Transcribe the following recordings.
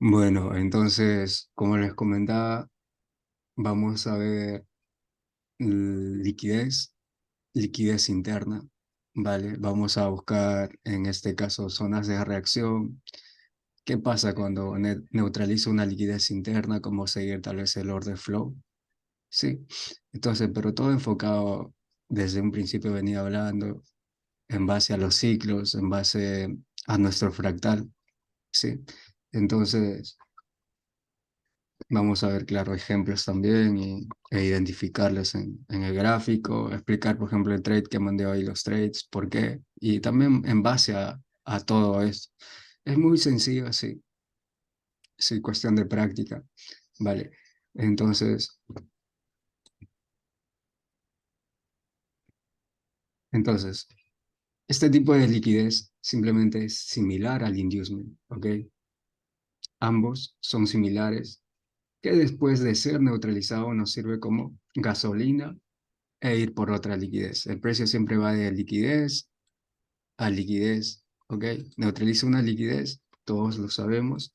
Bueno, entonces, como les comentaba, vamos a ver liquidez, liquidez interna, ¿vale? Vamos a buscar, en este caso, zonas de reacción. ¿Qué pasa cuando neutralizo una liquidez interna? ¿Cómo seguir tal vez el order flow? Sí. Entonces, pero todo enfocado desde un principio venía hablando en base a los ciclos, en base a nuestro fractal, ¿sí? Entonces, vamos a ver, claro, ejemplos también e identificarlos en el gráfico, explicar, por ejemplo, el trade que mandé hoy, los trades, por qué, y también en base a todo esto. Es muy sencillo, sí, sí, cuestión de práctica, ¿vale? Entonces, entonces, este tipo de liquidez simplemente es similar al inducement, ¿ok? Ambos son similares, que después de ser neutralizado nos sirve como gasolina e ir por otra liquidez. El precio siempre va de liquidez a liquidez, ¿ok? Neutraliza una liquidez, todos lo sabemos,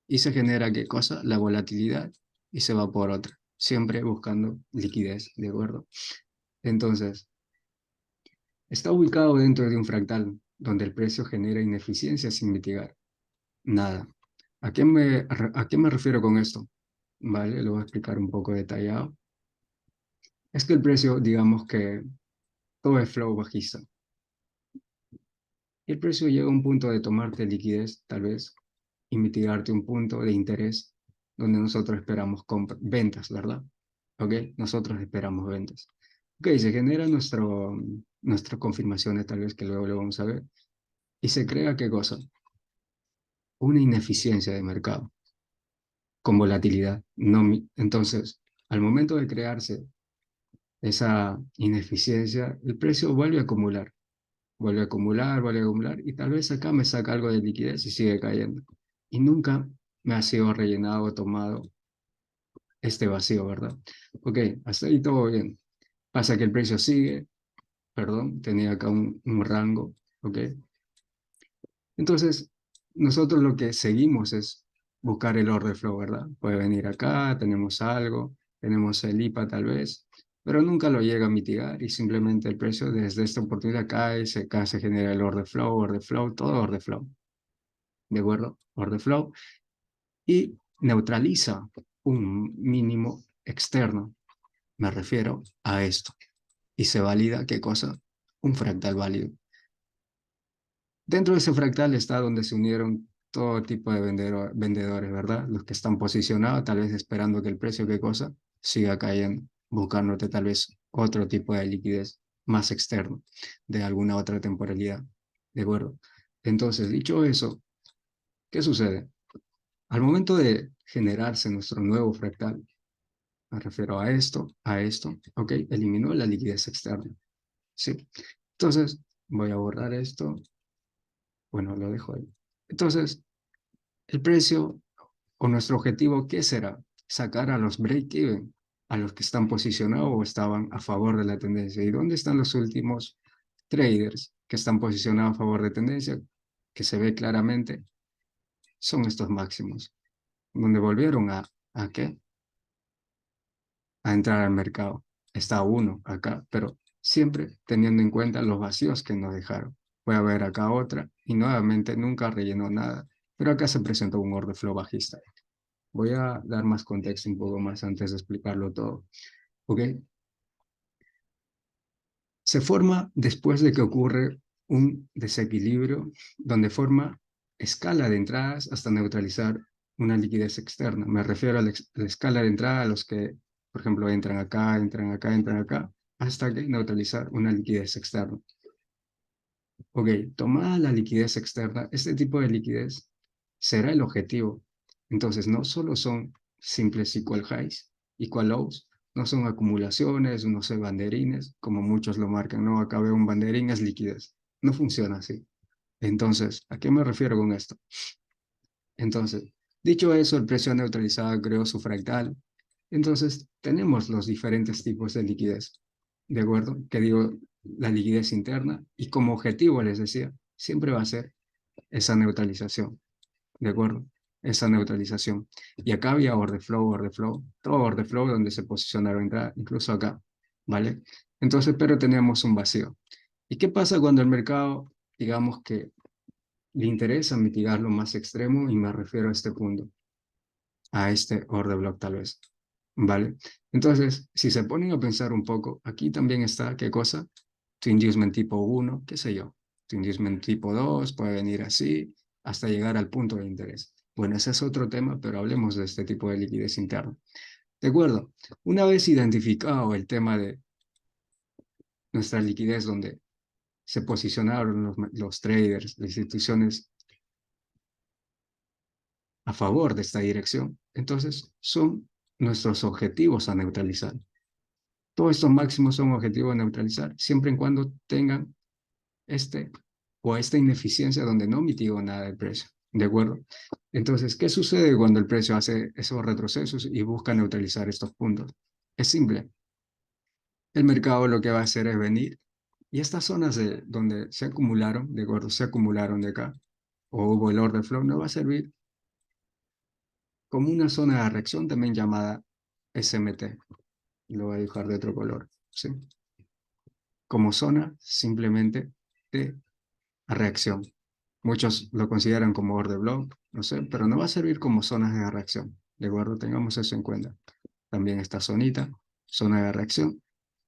y se genera ¿qué cosa? La volatilidad y se va por otra, siempre buscando liquidez, ¿de acuerdo? Entonces, está ubicado dentro de un fractal donde el precio genera ineficiencia sin mitigar. Nada. ¿A qué me refiero con esto? Vale, lo voy a explicar un poco detallado. Es que el precio, digamos que todo es flow bajista. Y el precio llega a un punto de tomarte liquidez, tal vez, y mitigarte un punto de interés donde nosotros esperamos ventas, ¿verdad? ¿Ok? Nosotros esperamos ventas. Ok, se genera nuestras confirmaciones, tal vez que luego lo vamos a ver, y se crea, ¿qué cosa? Una ineficiencia de mercado con volatilidad. No, entonces, al momento de crearse esa ineficiencia, el precio vuelve a acumular, vuelve a acumular, vuelve a acumular, y tal vez acá me saca algo de liquidez y sigue cayendo. Y nunca me ha sido rellenado o tomado este vacío, ¿verdad? Ok, hasta ahí todo bien. Pasa que el precio sigue, perdón, tenía acá un rango, ok. Entonces, nosotros lo que seguimos es buscar el order flow, ¿verdad? Puede venir acá, tenemos algo, tenemos el IPA tal vez, pero nunca lo llega a mitigar y simplemente el precio desde esta oportunidad cae, acá se genera el order flow, todo order flow, ¿de acuerdo? Order flow y neutraliza un mínimo externo, me refiero a esto, y se valida, ¿qué cosa? Un fractal válido. Dentro de ese fractal está donde se unieron todo tipo de vendedores, ¿verdad? Los que están posicionados, tal vez esperando que el precio, ¿qué cosa? Siga cayendo, buscándote tal vez otro tipo de liquidez más externo, de alguna otra temporalidad, ¿de acuerdo? Entonces, dicho eso, ¿qué sucede? Al momento de generarse nuestro nuevo fractal, me refiero a esto, ¿ok? Eliminó la liquidez externa, ¿sí? Entonces, voy a borrar esto, bueno, lo dejo ahí. Entonces, el precio o nuestro objetivo, ¿qué será? Sacar a los break-even, a los que están posicionados o estaban a favor de la tendencia. ¿Y dónde están los últimos traders que están posicionados a favor de tendencia? Que se ve claramente, son estos máximos, donde volvieron ¿a qué? A entrar al mercado. Está uno acá, pero siempre teniendo en cuenta los vacíos que nos dejaron. Puede haber acá otra y nuevamente nunca rellenó nada, pero acá se presentó un order flow bajista. Voy a dar más contexto un poco más antes de explicarlo todo. ¿Ok? Se forma después de que ocurre un desequilibrio donde forma escala de entradas hasta neutralizar una liquidez externa. Me refiero a la escala de entrada a los que, por ejemplo, entran acá, entran acá, entran acá, hasta que neutralizar una liquidez externa. Ok, tomada la liquidez externa, este tipo de liquidez será el objetivo. Entonces, no solo son simples equal highs, equal lows, no son acumulaciones, no son banderines, como muchos lo marcan, no, acá veo un banderín, es liquidez. No funciona así. Entonces, ¿a qué me refiero con esto? Entonces, dicho eso, el precio neutralizado creó su fractal. Entonces, tenemos los diferentes tipos de liquidez, ¿de acuerdo? Que digo, la liquidez interna y como objetivo, les decía, siempre va a ser esa neutralización, ¿de acuerdo? esa neutralización. Y acá había order flow, todo order flow donde se posicionaron, incluso acá, ¿vale? Entonces, pero teníamos un vacío. ¿Y qué pasa cuando el mercado, digamos que le interesa mitigar lo más extremo? Y me refiero a este punto, a este order block tal vez, ¿vale? Entonces, si se ponen a pensar un poco, aquí también está, ¿qué cosa? Tu inducement tipo 1, qué sé yo. Tu inducement tipo 2 puede venir así hasta llegar al punto de interés. Bueno, ese es otro tema, pero hablemos de este tipo de liquidez interna. De acuerdo, una vez identificado el tema de nuestra liquidez donde se posicionaron los traders, las instituciones a favor de esta dirección, entonces son nuestros objetivos a neutralizar. Todos estos máximos son objetivos a neutralizar, siempre y cuando tengan este o esta ineficiencia donde no mitigo nada del precio. ¿De acuerdo? Entonces, ¿qué sucede cuando el precio hace esos retrocesos y busca neutralizar estos puntos? Es simple. El mercado lo que va a hacer es venir y estas zonas donde se acumularon, de acuerdo, se acumularon de acá, o hubo el order flow, no va a servir como una zona de reacción también llamada SMT. Lo voy a dibujar de otro color, ¿sí? Como zona simplemente de reacción. Muchos lo consideran como order block, no sé, pero no va a servir como zonas de reacción. De acuerdo, tengamos eso en cuenta. También esta zonita, zona de reacción.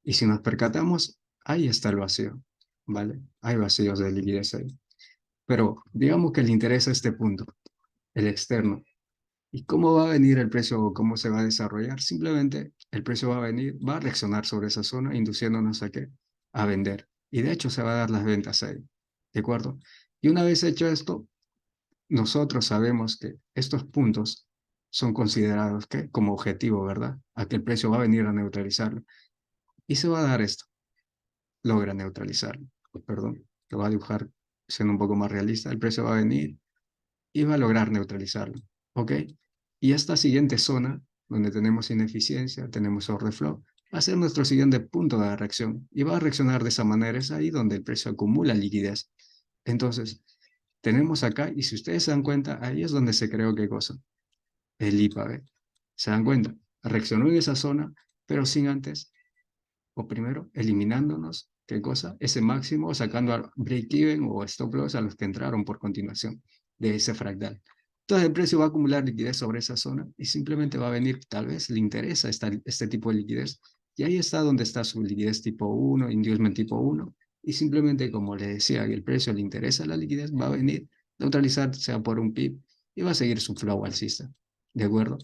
Y si nos percatamos, ahí está el vacío, ¿vale? Hay vacíos de liquidez ahí. Pero digamos que le interesa este punto, el externo. ¿Y cómo va a venir el precio o cómo se va a desarrollar? Simplemente el precio va a venir, va a reaccionar sobre esa zona, induciéndonos a qué? A vender. Y de hecho se va a dar las ventas ahí. ¿De acuerdo? Y una vez hecho esto, nosotros sabemos que estos puntos son considerados ¿qué? Como objetivo, ¿verdad? A que el precio va a venir a neutralizarlo. Y se va a dar esto. Logra neutralizarlo. Perdón, lo va a dibujar siendo un poco más realista. El precio va a venir y va a lograr neutralizarlo. ¿Ok? Y esta siguiente zona, donde tenemos ineficiencia, tenemos overflow, va a ser nuestro siguiente punto de reacción y va a reaccionar de esa manera. Es ahí donde el precio acumula liquidez. Entonces, tenemos acá, y si ustedes se dan cuenta, ahí es donde se creó qué cosa, el IPA-B. ¿Se dan cuenta? Reaccionó en esa zona, pero sin antes, o primero, eliminándonos, ¿qué cosa? Ese máximo, sacando al break-even o stop loss a los que entraron por continuación de ese fractal. Entonces el precio va a acumular liquidez sobre esa zona y simplemente va a venir, tal vez le interesa este tipo de liquidez. Y ahí está donde está su liquidez tipo 1, inducement tipo 1. Y simplemente, como le decía, que el precio le interesa la liquidez, va a venir, neutralizar, sea por un PIB, y va a seguir su flow alcista. ¿De acuerdo?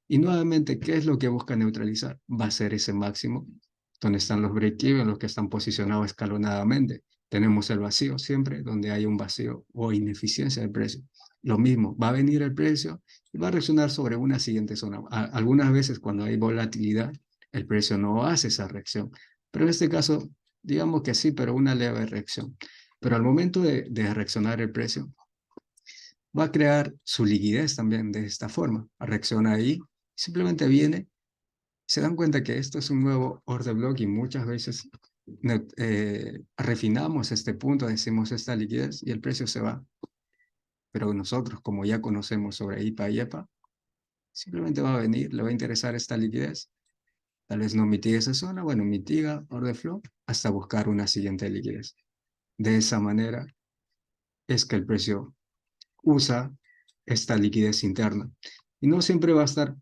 Y nuevamente, ¿qué es lo que busca neutralizar? Va a ser ese máximo donde están los break-even, los que están posicionados escalonadamente. Tenemos el vacío siempre, donde hay un vacío o ineficiencia del precio. Lo mismo, va a venir el precio y va a reaccionar sobre una siguiente zona. Algunas veces cuando hay volatilidad, el precio no hace esa reacción. Pero en este caso, digamos que sí, pero una leve reacción. Pero al momento de reaccionar el precio, va a crear su liquidez también de esta forma. Reacciona ahí, simplemente viene, se dan cuenta que esto es un nuevo order block y muchas veces refinamos este punto, decimos esta liquidez y el precio se va. Pero nosotros, como ya conocemos sobre IPA y EPA, simplemente va a venir, le va a interesar esta liquidez. Tal vez no mitigue esa zona, bueno, mitiga order flow hasta buscar una siguiente liquidez. De esa manera es que el precio usa esta liquidez interna. Y no siempre va a estar,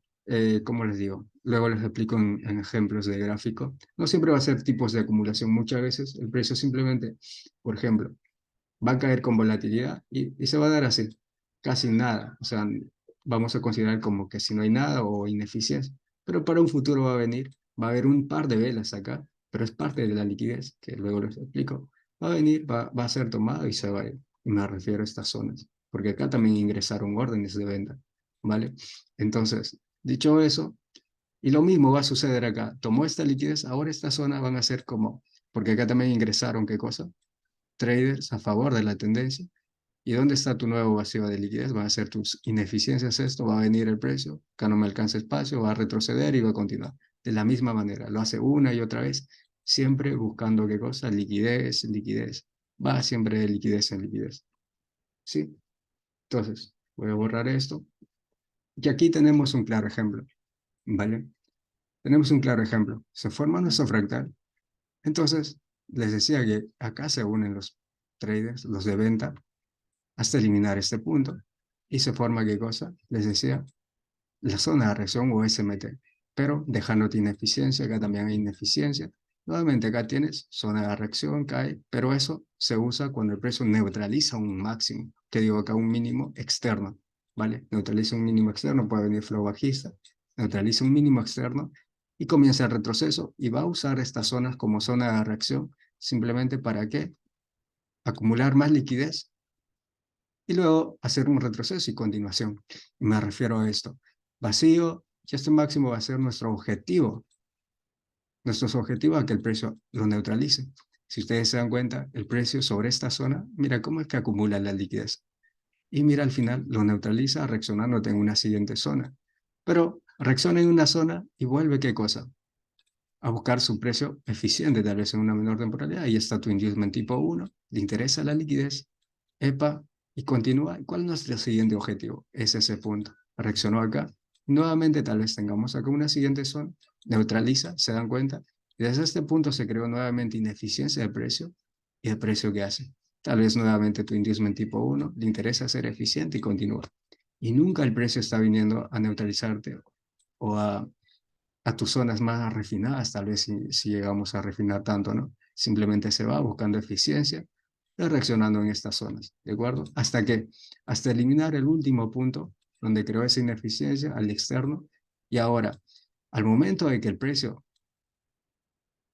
como les digo, luego les explico en ejemplos de gráfico, no siempre va a ser tipos de acumulación. Muchas veces el precio simplemente, por ejemplo, va a caer con volatilidad y se va a dar así, casi nada. O sea, vamos a considerar como que si no hay nada o ineficiencia, pero para un futuro va a venir, va a haber un par de velas acá, pero es parte de la liquidez, que luego les explico. Va a venir, va a ser tomado y se va a ir. Y me refiero a estas zonas, porque acá también ingresaron órdenes de venta, ¿vale? Entonces, dicho eso, y lo mismo va a suceder acá. Tomó esta liquidez, ahora esta zona van a ser como, porque acá también ingresaron, ¿qué cosa? Traders a favor de la tendencia. ¿Y dónde está tu nuevo vacío de liquidez? Van a ser tus ineficiencias esto, va a venir el precio, acá no me alcanza espacio, va a retroceder y va a continuar. De la misma manera, lo hace una y otra vez, siempre buscando qué cosa, liquidez, liquidez. Va siempre de liquidez en liquidez. ¿Sí? Entonces, voy a borrar esto. Y aquí tenemos un claro ejemplo, ¿vale? Tenemos un claro ejemplo. Se forma nuestro fractal. Entonces, les decía que acá se unen los traders, los de venta, hasta eliminar este punto. Y se forma, ¿qué cosa? Les decía, la zona de reacción o SMT. Pero dejándote ineficiencia, acá también hay ineficiencia. Nuevamente acá tienes zona de reacción, cae, pero eso se usa cuando el precio neutraliza un máximo, que digo acá un mínimo externo, ¿vale? Neutraliza un mínimo externo, puede venir flow bajista, neutraliza un mínimo externo y comienza el retroceso y va a usar estas zonas como zona de reacción simplemente para ¿qué? Acumular más liquidez y luego hacer un retroceso y continuación. Y me refiero a esto. Vacío, y este máximo va a ser nuestro objetivo. Nuestro objetivo es que el precio lo neutralice. Si ustedes se dan cuenta, el precio sobre esta zona, mira cómo es que acumula la liquidez. Y mira al final, lo neutraliza reaccionándote en una siguiente zona. Pero reacciona en una zona y vuelve, ¿qué cosa? A buscar su precio eficiente, tal vez en una menor temporalidad. Ahí está tu inducement tipo 1, le interesa la liquidez, EPA, y continúa. ¿Cuál es nuestro siguiente objetivo? Es ese punto. Reaccionó acá. Nuevamente, tal vez tengamos acá una siguiente zona, neutraliza, ¿se dan cuenta? Y desde este punto se creó nuevamente ineficiencia de precio, y el precio que hace. Tal vez nuevamente tu inducement tipo 1 le interesa ser eficiente y continúa. Y nunca el precio está viniendo a neutralizarte o a tus zonas más refinadas, tal vez si llegamos a refinar tanto, ¿no? Simplemente se va buscando eficiencia y reaccionando en estas zonas, ¿de acuerdo? Hasta eliminar el último punto donde creó esa ineficiencia al externo y ahora, al momento de que el precio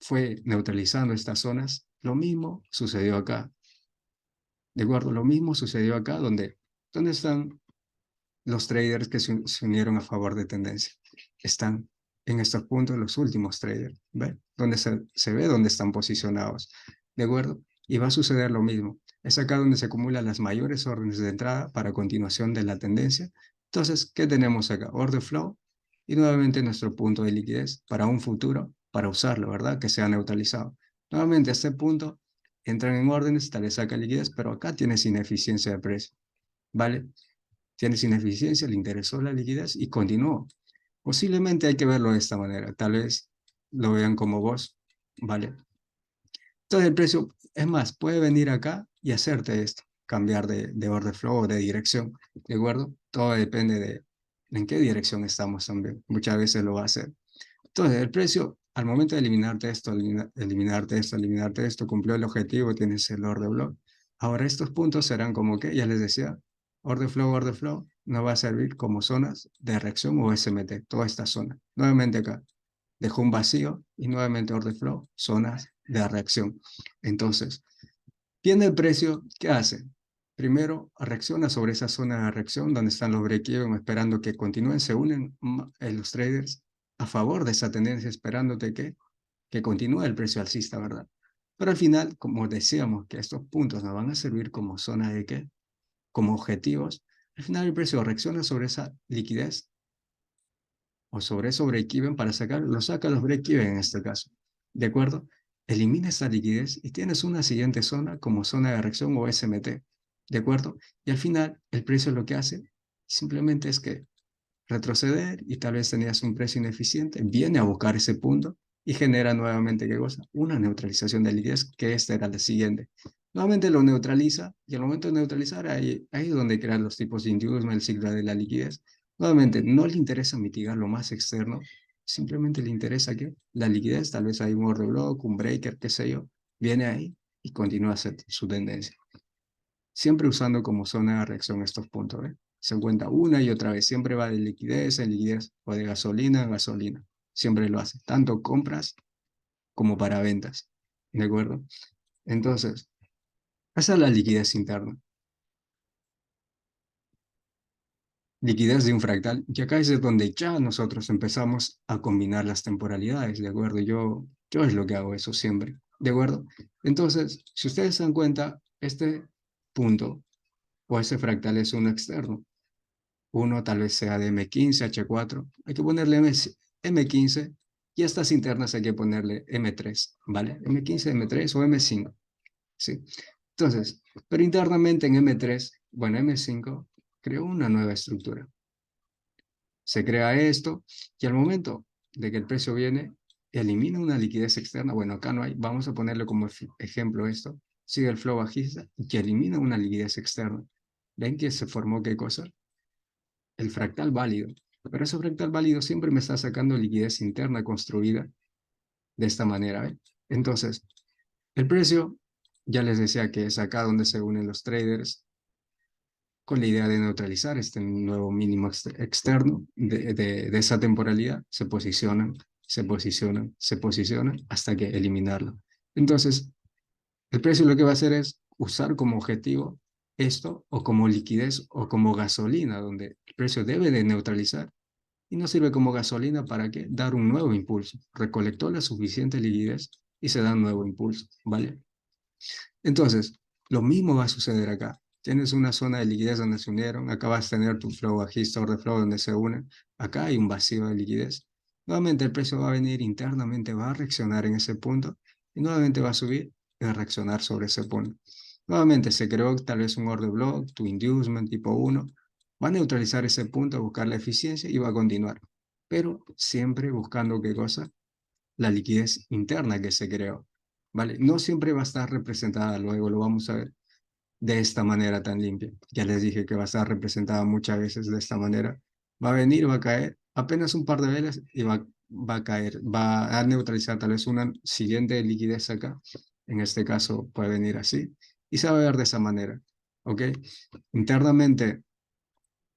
fue neutralizando estas zonas, lo mismo sucedió acá, ¿de acuerdo? Lo mismo sucedió acá donde están los traders que se unieron a favor de tendencia. Están en estos puntos los últimos traders, ¿ve? Donde se ve dónde están posicionados, ¿de acuerdo? Y va a suceder lo mismo. Es acá donde se acumulan las mayores órdenes de entrada para continuación de la tendencia. Entonces, ¿qué tenemos acá? Order flow y nuevamente nuestro punto de liquidez para un futuro, para usarlo, ¿verdad? Que sea neutralizado. Nuevamente, a este punto entran en órdenes, tal vez saca liquidez, pero acá tienes ineficiencia de precio, ¿vale? Tienes ineficiencia, le interesó la liquidez y continuó. Posiblemente hay que verlo de esta manera. Tal vez lo vean como vos, ¿vale? Entonces el precio, es más, puede venir acá y hacerte esto, cambiar de order flow o de dirección, ¿de acuerdo? Todo depende de en qué dirección estamos también. Muchas veces lo va a hacer. Entonces el precio, al momento de eliminarte esto, cumplió el objetivo, tienes el order block. Ahora estos puntos serán como que, ya les decía, order flow, no va a servir como zonas de reacción o SMT, toda esta zona. Nuevamente acá, dejó un vacío y nuevamente order flow, zonas de reacción. Entonces, viene el precio, ¿qué hace? Primero, reacciona sobre esa zona de reacción donde están los break-even esperando que continúen, se unen los traders a favor de esa tendencia, esperándote que continúe el precio alcista, ¿verdad? Pero al final, como decíamos que estos puntos nos van a servir como zona de qué, como objetivos, al final el precio reacciona sobre esa liquidez o sobre esos break-even para sacar, lo saca los break-even en este caso. ¿De acuerdo? Elimina esa liquidez y tienes una siguiente zona como zona de reacción o SMT. ¿De acuerdo? Y al final el precio lo que hace simplemente es que retroceder y tal vez tenías un precio ineficiente, viene a buscar ese punto y genera nuevamente, ¿qué cosa? Una neutralización de liquidez, que esta era la siguiente. Nuevamente lo neutraliza y al momento de neutralizar, ahí es donde crean los tipos de inducement, el ciclo de la liquidez. Nuevamente, no le interesa mitigar lo más externo, simplemente le interesa que la liquidez, tal vez hay un order block, un breaker, qué sé yo, viene ahí y continúa su tendencia. Siempre usando como zona de reacción estos puntos, ¿eh? Se encuentra una y otra vez, siempre va de liquidez en liquidez o de gasolina en gasolina. Siempre lo hace, tanto compras como para ventas, ¿de acuerdo? Entonces, esa es la liquidez interna. Liquidez de un fractal, y acá es donde ya nosotros empezamos a combinar las temporalidades, ¿de acuerdo? Yo es lo que hago eso siempre, ¿de acuerdo? Entonces, si ustedes se dan cuenta, este punto o ese fractal es uno externo. Uno tal vez sea de M15, H4. Hay que ponerle M15 y a estas internas hay que ponerle M3, ¿vale? M15, M3 o M5, ¿sí? Entonces, pero internamente en M3, bueno, M5 creó una nueva estructura. Se crea esto y al momento de que el precio viene, elimina una liquidez externa. Bueno, acá no hay. Vamos a ponerle como ejemplo esto. Sigue el flow bajista y elimina una liquidez externa. ¿Ven que se formó qué cosa? El fractal válido. Pero ese fractal válido siempre me está sacando liquidez interna construida de esta manera. ¿Ven? Entonces, el precio, ya les decía que es acá donde se unen los traders con la idea de neutralizar este nuevo mínimo externo de esa temporalidad. Se posicionan, se posicionan, se posicionan hasta que eliminarlo. Entonces, el precio lo que va a hacer es usar como objetivo esto o como liquidez o como gasolina, donde el precio debe de neutralizar y no sirve como gasolina para qué dar un nuevo impulso. Recolectó la suficiente liquidez y se da un nuevo impulso, ¿vale? Entonces, lo mismo va a suceder acá. Tienes una zona de liquidez donde se unieron, acá vas a tener tu flow bajista o de flow donde se unen, acá hay un vacío de liquidez. Nuevamente el precio va a venir internamente, va a reaccionar en ese punto y nuevamente va a subir y a reaccionar sobre ese punto. Nuevamente se creó tal vez un order block, tu inducement tipo 1, va a neutralizar ese punto, buscar la eficiencia y va a continuar. Pero siempre buscando qué cosa, la liquidez interna que se creó, ¿vale? No siempre va a estar representada, luego lo vamos a ver, de esta manera tan limpia. Ya les dije que va a estar representada muchas veces de esta manera. Va a venir, va a caer apenas un par de veces y va a caer, va a neutralizar tal vez una siguiente liquidez acá. En este caso puede venir así y se va a ver de esa manera, ¿ok? Internamente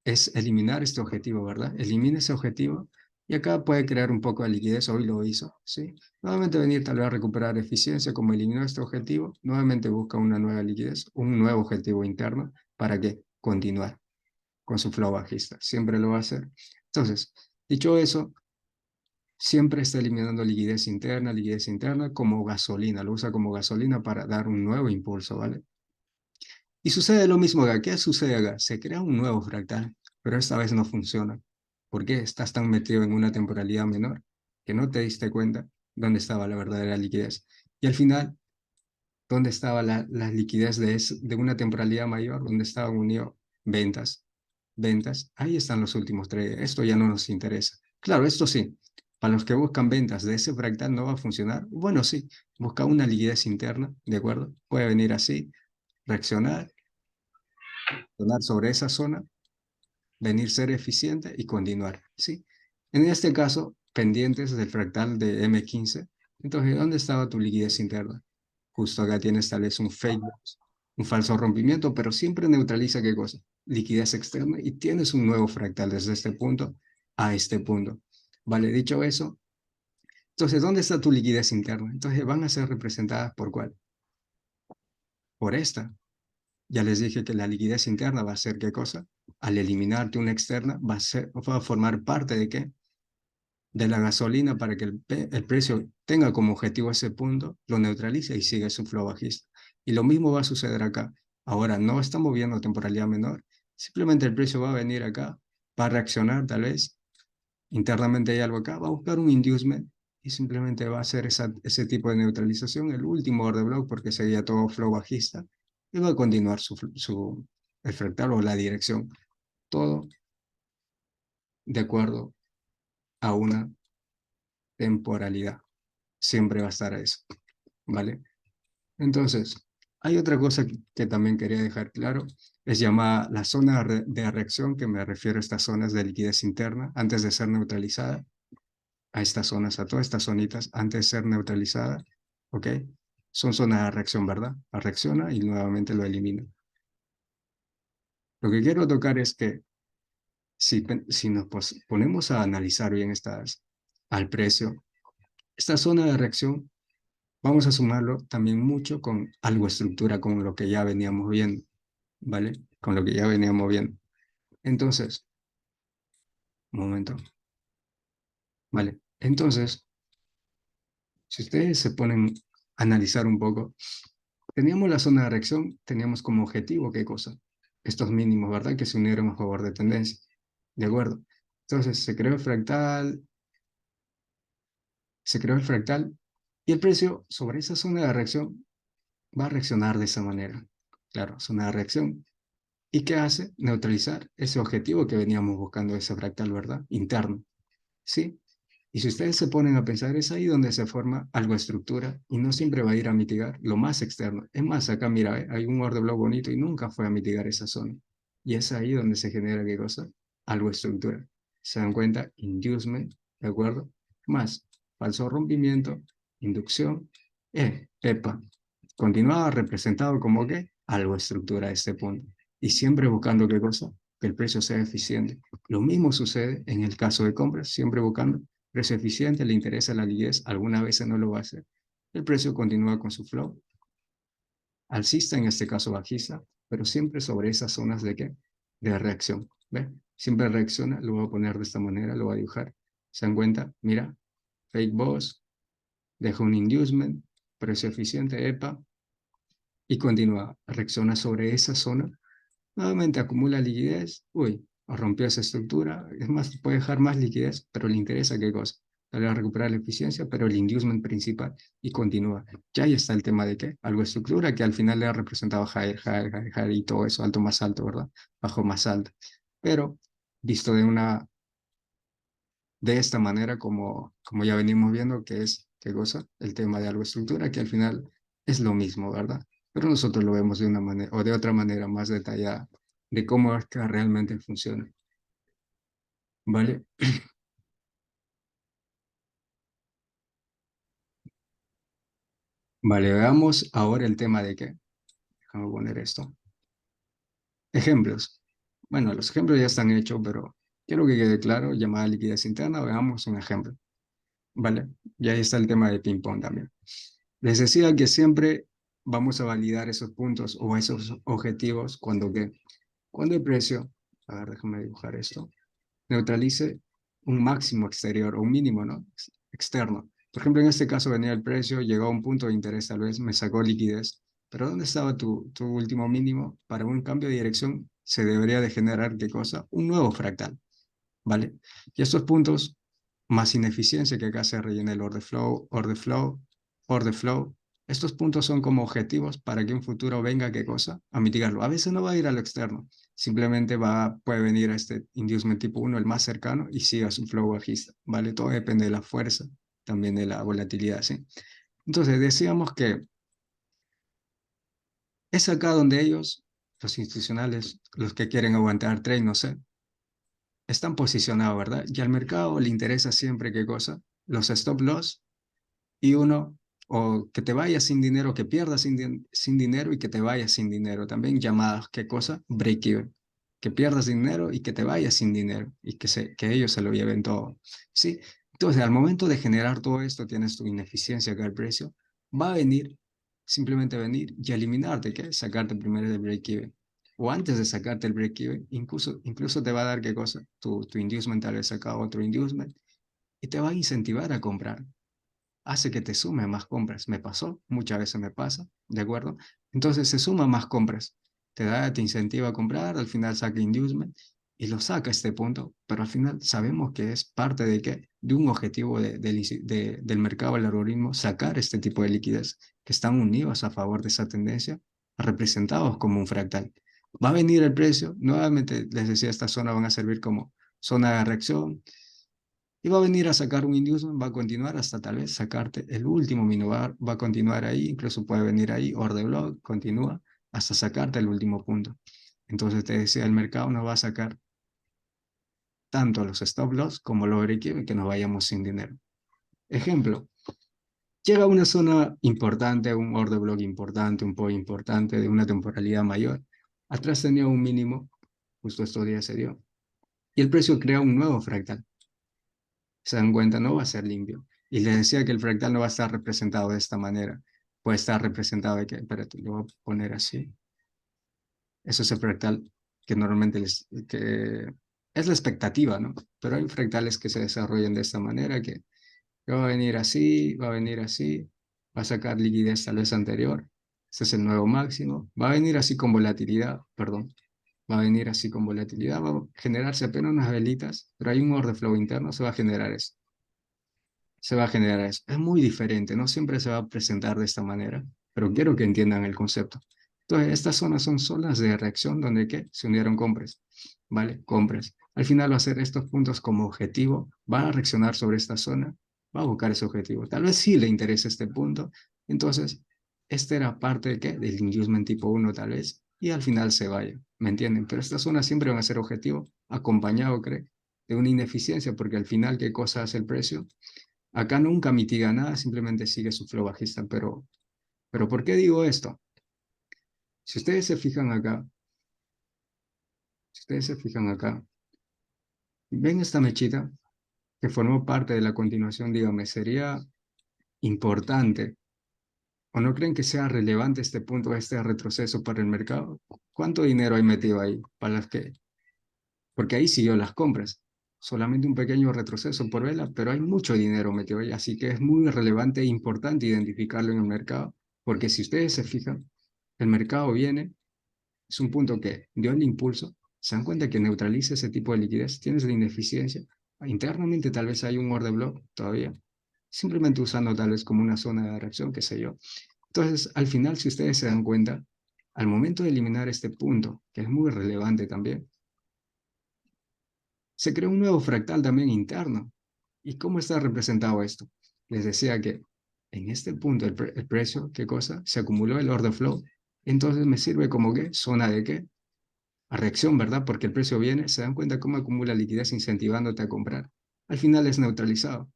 es eliminar este objetivo, ¿verdad? Elimina ese objetivo y acá puede crear un poco de liquidez, hoy lo hizo, ¿sí? Nuevamente venir tal vez a recuperar eficiencia, como eliminó este objetivo, nuevamente busca una nueva liquidez, un nuevo objetivo interno para que continuar con su flow bajista, siempre lo va a hacer. Entonces, dicho eso, siempre está eliminando liquidez interna como gasolina, lo usa como gasolina para dar un nuevo impulso, ¿vale? Y sucede lo mismo acá. ¿Qué sucede acá? Se crea un nuevo fractal, pero esta vez no funciona. ¿Por qué? Estás tan metido en una temporalidad menor que no te diste cuenta dónde estaba la verdadera liquidez. Y al final, ¿dónde estaba la liquidez de una temporalidad mayor? ¿Dónde estaban unidos ventas? Ventas. Ahí están los últimos tres. Esto ya no nos interesa. Claro, esto sí. Para los que buscan ventas de ese fractal no va a funcionar. Bueno, sí. Busca una liquidez interna, ¿de acuerdo? Puede venir así, reaccionar sobre esa zona, venir ser eficiente y continuar, ¿sí? En este caso, pendientes del fractal de M15. Entonces, ¿dónde estaba tu liquidez interna? Justo acá tienes tal vez un fake, un falso rompimiento, pero siempre neutraliza qué cosa? Liquidez externa y tienes un nuevo fractal desde este punto a este punto. Vale, dicho eso, entonces, ¿dónde está tu liquidez interna? Entonces, van a ser representadas por ¿cuál? Por esta. Ya les dije que la liquidez interna va a ser ¿qué cosa? Al eliminarte una externa, va a formar parte de ¿qué? De la gasolina para que el precio tenga como objetivo ese punto, lo neutralice y siga su flow bajista. Y lo mismo va a suceder acá. Ahora no estamos viendo temporalidad menor, simplemente el precio va a venir acá, va a reaccionar tal vez, internamente hay algo acá, va a buscar un inducement y simplemente va a hacer ese tipo de neutralización, el último order block porque sería todo flow bajista y va a continuar el fractal o la dirección, todo de acuerdo a una temporalidad. Siempre va a estar eso, ¿vale? Entonces, hay otra cosa que también quería dejar claro, es llamada la zona de reacción, que me refiero a estas zonas de liquidez interna antes de ser neutralizada, a estas zonas, a todas estas zonitas antes de ser neutralizada, ¿ok? Son zonas de reacción, ¿verdad? Reacciona y nuevamente lo elimina. Lo que quiero tocar es que si nos ponemos a analizar bien al precio, esta zona de reacción, vamos a sumarlo también mucho con algo estructura, con lo que ya veníamos viendo, ¿vale? Con lo que ya veníamos viendo. Entonces, un momento, ¿vale? Entonces, si ustedes se ponen a analizar un poco, teníamos la zona de reacción, teníamos como objetivo, ¿qué cosa? Estos mínimos, ¿verdad? Que se unieron a favor de tendencia, ¿de acuerdo? Entonces, se creó el fractal y el precio sobre esa zona de reacción va a reaccionar de esa manera. Claro, zona de reacción. ¿Y qué hace? Neutralizar ese objetivo que veníamos buscando, ese fractal, ¿verdad? Interno, ¿sí? Y si ustedes se ponen a pensar, es ahí donde se forma algo de estructura y no siempre va a ir a mitigar lo más externo. Es más, acá mira, hay un order block bonito y nunca fue a mitigar esa zona. Y es ahí donde se genera, ¿qué cosa? Algo de estructura. ¿Se dan cuenta? Inducement, ¿de acuerdo? Más, falso rompimiento, inducción, EPA. Continuaba representado como que algo de estructura a este punto. Y siempre buscando, ¿qué cosa? Que el precio sea eficiente. Lo mismo sucede en el caso de compras, siempre buscando precio eficiente, le interesa la liquidez, algunas veces no lo va a hacer. El precio continúa con su flow, alcista, en este caso bajista, pero siempre sobre esas zonas de qué? De reacción. ¿Ve? Siempre reacciona, lo voy a poner de esta manera, lo voy a dibujar. ¿Se dan cuenta? Mira, fake boss, deja un inducement, precio eficiente, EPA, y continúa, reacciona sobre esa zona. Nuevamente acumula liquidez, uy, rompió esa estructura, es más, puede dejar más liquidez, pero le interesa qué cosa, darle a recuperar la eficiencia, pero el inducement principal y continúa. Ya ahí está el tema de qué, algo de estructura que al final le ha representado higher, higher, higher, higher y todo eso, alto más alto, ¿verdad? Bajo más alto. Pero visto de esta manera como ya venimos viendo, que es, ¿qué cosa? El tema de algo de estructura, que al final es lo mismo, ¿verdad? Pero nosotros lo vemos de una manera o de otra manera más detallada de cómo es que realmente funciona, ¿vale? Vale, veamos ahora el tema de qué. Déjame poner esto. Ejemplos. Bueno, los ejemplos ya están hechos, pero quiero que quede claro, llamada liquidez interna, veamos un ejemplo, ¿vale? Y ahí está el tema de ping-pong también. Les decía que siempre vamos a validar esos puntos o esos objetivos cuando, ¿qué? Cuando el precio, a ver, déjame dibujar esto, neutralice un máximo exterior o un mínimo, ¿no? Externo. Por ejemplo, en este caso venía el precio, llegó a un punto de interés, tal vez me sacó liquidez, pero ¿dónde estaba tu último mínimo? Para un cambio de dirección se debería de generar, ¿qué cosa? Un nuevo fractal, ¿vale? Y estos puntos, más ineficiencia, que acá se rellena el order flow, order flow, order flow. Estos puntos son como objetivos para que en futuro venga, ¿qué cosa? A mitigarlo. A veces no va a ir a lo externo, simplemente puede venir a este inducement tipo uno, el más cercano, y siga su flow bajista, ¿vale? Todo depende de la fuerza, también de la volatilidad, ¿sí? Entonces, decíamos que es acá donde ellos, los institucionales, los que quieren aguantar trade, no sé, están posicionados, ¿verdad? Y al mercado le interesa siempre, ¿qué cosa? Los stop loss y uno, o que te vayas sin dinero, que pierdas sin dinero y que te vayas sin dinero. También llamadas, ¿qué cosa? Break even. Que pierdas dinero y que te vayas sin dinero y que ellos se lo lleven todo. ¿Sí? Entonces, al momento de generar todo esto, tienes tu ineficiencia acá el precio, va a venir, simplemente venir y eliminarte, ¿qué? Sacarte primero del break even. O antes de sacarte el break even, incluso te va a dar, ¿qué cosa? Tu inducement, tal vez saca otro inducement y te va a incentivar a comprar, hace que te sume más compras. Me pasó, muchas veces me pasa, ¿de acuerdo? Entonces se suma más compras, te incentiva a comprar, al final saca inducement y lo saca a este punto, pero al final sabemos que es parte de, qué, de un objetivo del mercado, el algoritmo, sacar este tipo de liquidez que están unidos a favor de esa tendencia, representados como un fractal. Va a venir el precio, nuevamente les decía, esta zona van a servir como zona de reacción, y va a venir a sacar un inducement, va a continuar hasta tal vez sacarte el último minobar, va a continuar ahí, incluso puede venir ahí, order block, continúa, hasta sacarte el último punto. Entonces te decía, el mercado nos va a sacar tanto los stop loss como los break even, que nos vayamos sin dinero. Ejemplo, llega a una zona importante, un order block importante, un point importante de una temporalidad mayor. Atrás tenía un mínimo, justo estos días se dio, y el precio crea un nuevo fractal. Se dan cuenta, no va a ser limpio. Y les decía que el fractal no va a estar representado de esta manera. Puede estar representado de que, espérate, lo voy a poner así. Eso es el fractal que normalmente que es la expectativa, ¿no? Pero hay fractales que se desarrollan de esta manera, que va a venir así, va a venir así, va a sacar liquidez tal vez anterior. Este es el nuevo máximo. Va a venir así con volatilidad, perdón. Va a venir así con volatilidad, va a generarse apenas unas velitas, pero hay un order flow interno, se va a generar eso, se va a generar eso. Es muy diferente, no siempre se va a presentar de esta manera, pero quiero que entiendan el concepto. Entonces, estas zonas son zonas de reacción donde ¿qué? Se unieron compras, ¿vale? Compras. Al final, va a hacer estos puntos como objetivo, va a reaccionar sobre esta zona, va a buscar ese objetivo. Tal vez sí le interese este punto. Entonces, este era parte de ¿qué? Del inducement tipo uno tal vez, y al final se vaya, ¿me entienden? Pero estas zonas siempre van a ser objetivo, acompañado, ¿cree? De una ineficiencia, porque al final, ¿qué cosa hace el precio? Acá nunca mitiga nada, simplemente sigue su flow bajista, pero ¿por qué digo esto? Si ustedes se fijan acá, si ustedes se fijan acá, ven esta mechita que formó parte de la continuación, dígame, ¿sería importante o no creen que sea relevante este punto, este retroceso para el mercado? ¿Cuánto dinero hay metido ahí para las que? Porque ahí siguió las compras. Solamente un pequeño retroceso por vela, pero hay mucho dinero metido ahí, así que es muy relevante e importante identificarlo en el mercado, porque si ustedes se fijan, el mercado viene, es un punto que dio el impulso, se dan cuenta que neutraliza ese tipo de liquidez, tienes la ineficiencia, internamente tal vez hay un order block todavía, simplemente usando tal vez como una zona de reacción, qué sé yo. Entonces, al final, si ustedes se dan cuenta, al momento de eliminar este punto, que es muy relevante también, se creó un nuevo fractal también interno. ¿Y cómo está representado esto? Les decía que en este punto el precio, ¿qué cosa? Se acumuló el order flow, entonces me sirve como que zona de qué? A reacción, ¿verdad? Porque el precio viene, se dan cuenta cómo acumula liquidez incentivándote a comprar. Al final es neutralizado.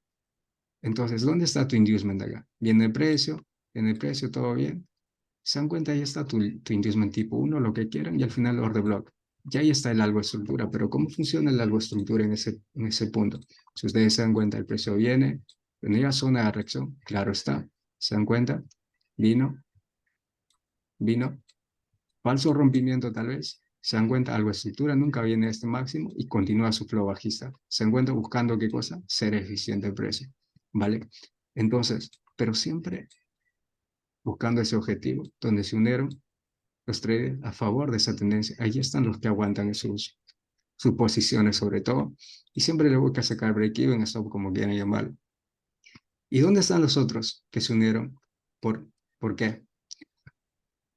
Entonces, ¿dónde está tu inducement acá? Viene el precio, todo bien. Se dan cuenta, ahí está tu inducement tipo uno, lo que quieran, y al final order block. Y ahí está el algo estructura, pero ¿cómo funciona el algo estructura en ese punto? Si ustedes se dan cuenta, el precio viene, venía a zona de reacción, claro está. ¿Se dan cuenta? Vino, vino, falso rompimiento tal vez. Se dan cuenta, algo estructura nunca viene a este máximo y continúa su flow bajista. Se encuentra buscando qué cosa? Ser eficiente el precio, ¿vale? Entonces, pero siempre buscando ese objetivo, donde se unieron los traders a favor de esa tendencia. Ahí están los que aguantan sus posiciones sobre todo y siempre le busca sacar break-even, stop como quieran llamarlo. ¿Y dónde están los otros que se unieron? ¿Por, por qué?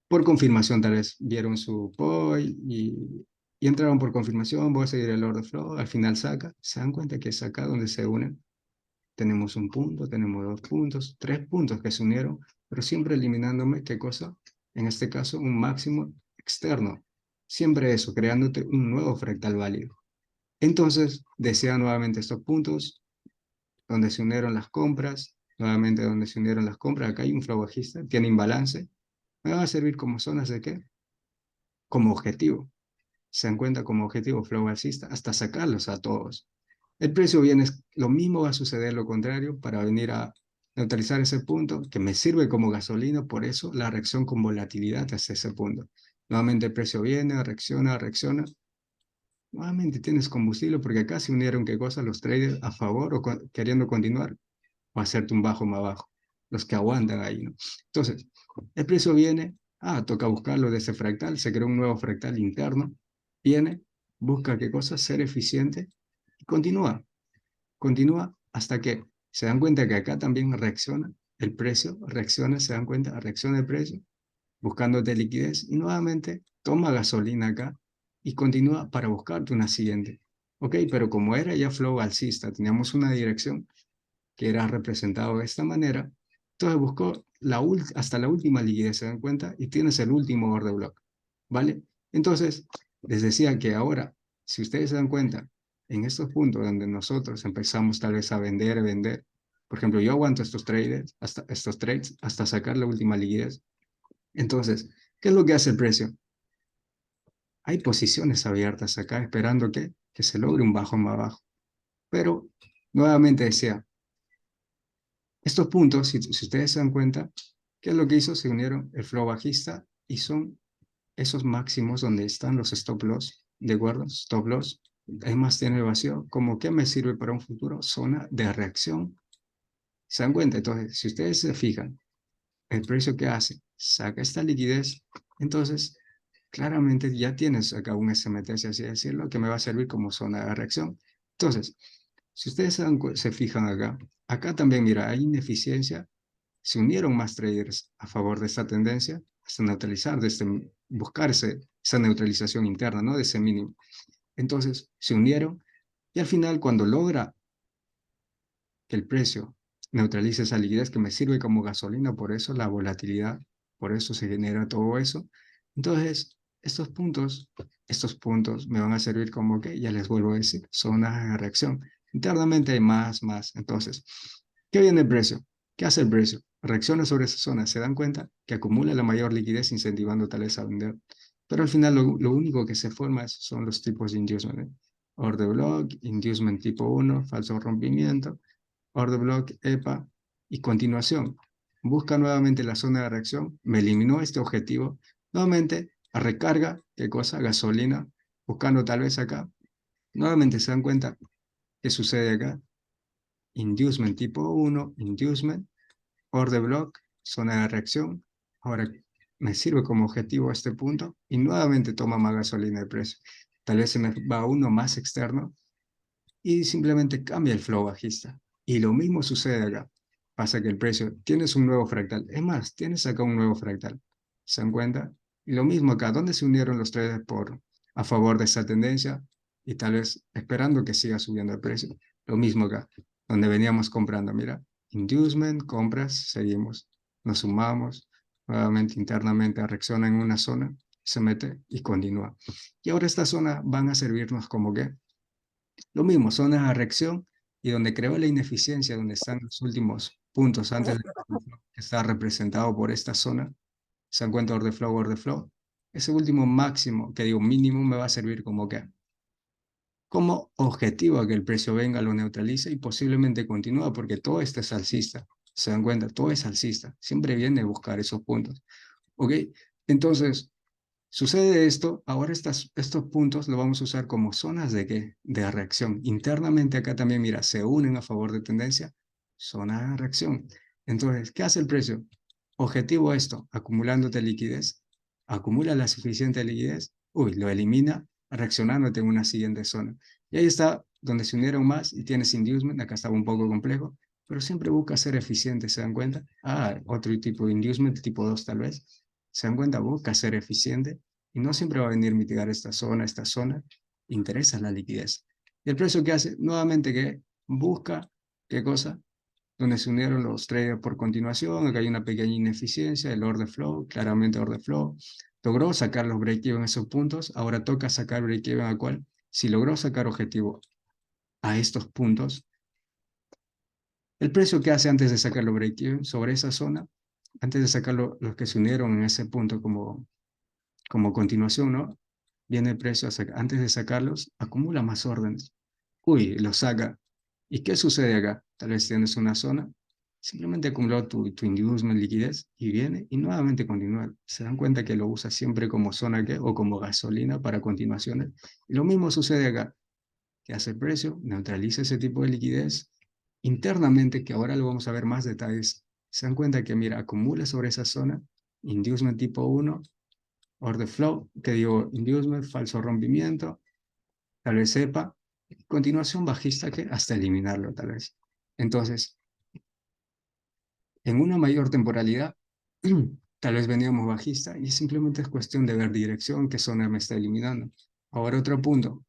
Por confirmación tal vez vieron su POI y entraron por confirmación, voy a seguir el order flow, al final saca, se dan cuenta que es acá donde se unen. Tenemos un punto, tenemos dos puntos, tres puntos que se unieron, pero siempre eliminándome, ¿qué cosa? En este caso, un máximo externo. Siempre eso, creándote un nuevo fractal válido. Entonces, desea nuevamente estos puntos, donde se unieron las compras, nuevamente donde se unieron las compras, acá hay un flow bajista, tiene imbalance, me van a servir como zonas de qué? Como objetivo. Se dan cuenta como objetivo flow alcista hasta sacarlos a todos. El precio viene, lo mismo va a suceder lo contrario para venir a neutralizar ese punto que me sirve como gasolina, por eso la reacción con volatilidad hacia ese punto. Nuevamente el precio viene, reacciona, reacciona. Nuevamente tienes combustible porque acá se unieron qué cosa los traders a favor o queriendo continuar o hacerte un bajo más bajo. Los que aguantan ahí, ¿no? Entonces, el precio viene, toca buscarlo de ese fractal, se creó un nuevo fractal interno, viene, busca qué cosa, ser eficiente y continúa hasta que se dan cuenta que acá también reacciona el precio, reacciona, se dan cuenta, reacciona el precio, buscándote liquidez y nuevamente toma gasolina acá y continúa para buscarte una siguiente. Ok, pero como era ya flow alcista, teníamos una dirección que era representado de esta manera, entonces buscó hasta la última liquidez, se dan cuenta, y tienes el último order block, ¿vale? Entonces, les decía que ahora, si ustedes se dan cuenta, en estos puntos donde nosotros empezamos tal vez a vender, por ejemplo, yo aguanto estos trades hasta sacar la última liquidez. Entonces, ¿qué es lo que hace el precio? Hay posiciones abiertas acá esperando que se logre un bajo más bajo. Pero, nuevamente decía, estos puntos, si ustedes se dan cuenta, ¿qué es lo que hizo? Se unieron el flow bajista y son esos máximos donde están los stop loss, ¿de acuerdo? Stop loss. Además tiene el vacío. ¿Cómo que me sirve para un futuro? Zona de reacción. ¿Se dan cuenta? Entonces, si ustedes se fijan, el precio que hace, saca esta liquidez, entonces claramente ya tienes acá un SMT, si así decirlo, que me va a servir como zona de reacción. Entonces, si ustedes se fijan acá, acá también, mira, hay ineficiencia, se unieron más traders a favor de esta tendencia, hasta neutralizar, buscar esa neutralización interna, ¿no? De ese mínimo. Entonces, se unieron y al final, cuando logra que el precio neutralice esa liquidez que me sirve como gasolina, por eso la volatilidad, por eso se genera todo eso. Entonces, estos puntos me van a servir como que, ya les vuelvo a decir, zonas de reacción. Internamente hay más. Entonces, ¿qué viene el precio? ¿Qué hace el precio? Reacciona sobre esa zona, se dan cuenta que acumula la mayor liquidez incentivando tal vez a vender. Pero al final lo único que se forma son los tipos de inducement. ¿Eh? Order block, inducement tipo 1, falso rompimiento, order block, EPA y continuación. Busca nuevamente la zona de reacción, me eliminó este objetivo, nuevamente a recarga, ¿qué cosa? Gasolina, buscando tal vez acá. Nuevamente se dan cuenta qué sucede acá. Inducement tipo 1, inducement, order block, zona de reacción. Ahora me sirve como objetivo este punto y nuevamente toma más gasolina de precio. Tal vez se me va uno más externo y simplemente cambia el flow bajista. Y lo mismo sucede acá. Pasa que el precio, tienes un nuevo fractal. Es más, tienes acá un nuevo fractal. ¿Se dan cuenta? Y lo mismo acá, ¿dónde se unieron los traders a favor de esta tendencia? Y tal vez esperando que siga subiendo el precio. Lo mismo acá, donde veníamos comprando. Mira, inducement, compras, seguimos. Nos sumamos, nuevamente internamente reacciona en una zona, se mete y continúa. Y ahora esta zona van a servirnos como que lo mismo, zonas de reacción y donde creo la ineficiencia, donde están los últimos puntos antes de que está representado por esta zona, se encuentra order flow. Ese último máximo, que digo mínimo, me va a servir como objetivo a que el precio venga, lo neutralice y posiblemente continúe, porque todo esto es alcista. Se dan cuenta, todo es alcista. Siempre viene a buscar esos puntos. ¿Ok? Entonces, sucede esto, ahora estos puntos lo vamos a usar como zonas de ¿qué? De reacción. Internamente acá también, mira, se unen a favor de tendencia, zona de reacción. Entonces, ¿qué hace el precio? Objetivo esto, acumulándote liquidez, acumula la suficiente liquidez, uy, lo elimina, reaccionándote en una siguiente zona. Y ahí está donde se unieron más y tienes inducement, acá estaba un poco complejo, pero siempre busca ser eficiente, ¿se dan cuenta? Ah, otro tipo de inducement, tipo 2 tal vez. ¿Se dan cuenta? Busca ser eficiente y no siempre va a venir a mitigar esta zona, interesa la liquidez. ¿Y el precio que hace? Nuevamente que busca, ¿qué cosa? Donde se unieron los traders por continuación, acá hay una pequeña ineficiencia, el order flow, claramente order flow, logró sacar los break-even en esos puntos, ahora toca sacar break-even a cuál, si logró sacar objetivo a estos puntos, el precio que hace antes de sacar los break-even sobre esa zona, antes de sacar los que se unieron en ese punto como continuación, ¿no? Viene el precio, antes de sacarlos, acumula más órdenes. Uy, lo saca. ¿Y qué sucede acá? Tal vez tienes una zona, simplemente acumuló tu inducement liquidez y viene y nuevamente continúa. Se dan cuenta que lo usa siempre como zona que, o como gasolina para continuaciones. Y lo mismo sucede acá. ¿Qué hace el precio? Neutraliza ese tipo de liquidez internamente, que ahora lo vamos a ver más detalles. Se dan cuenta que, mira, acumula sobre esa zona, inducement tipo 1, order flow, que digo, inducement, falso rompimiento, tal vez sepa, continuación bajista que hasta eliminarlo tal vez. Entonces, en una mayor temporalidad, tal vez veníamos bajista y simplemente es cuestión de ver dirección, qué zona me está eliminando. Ahora otro punto,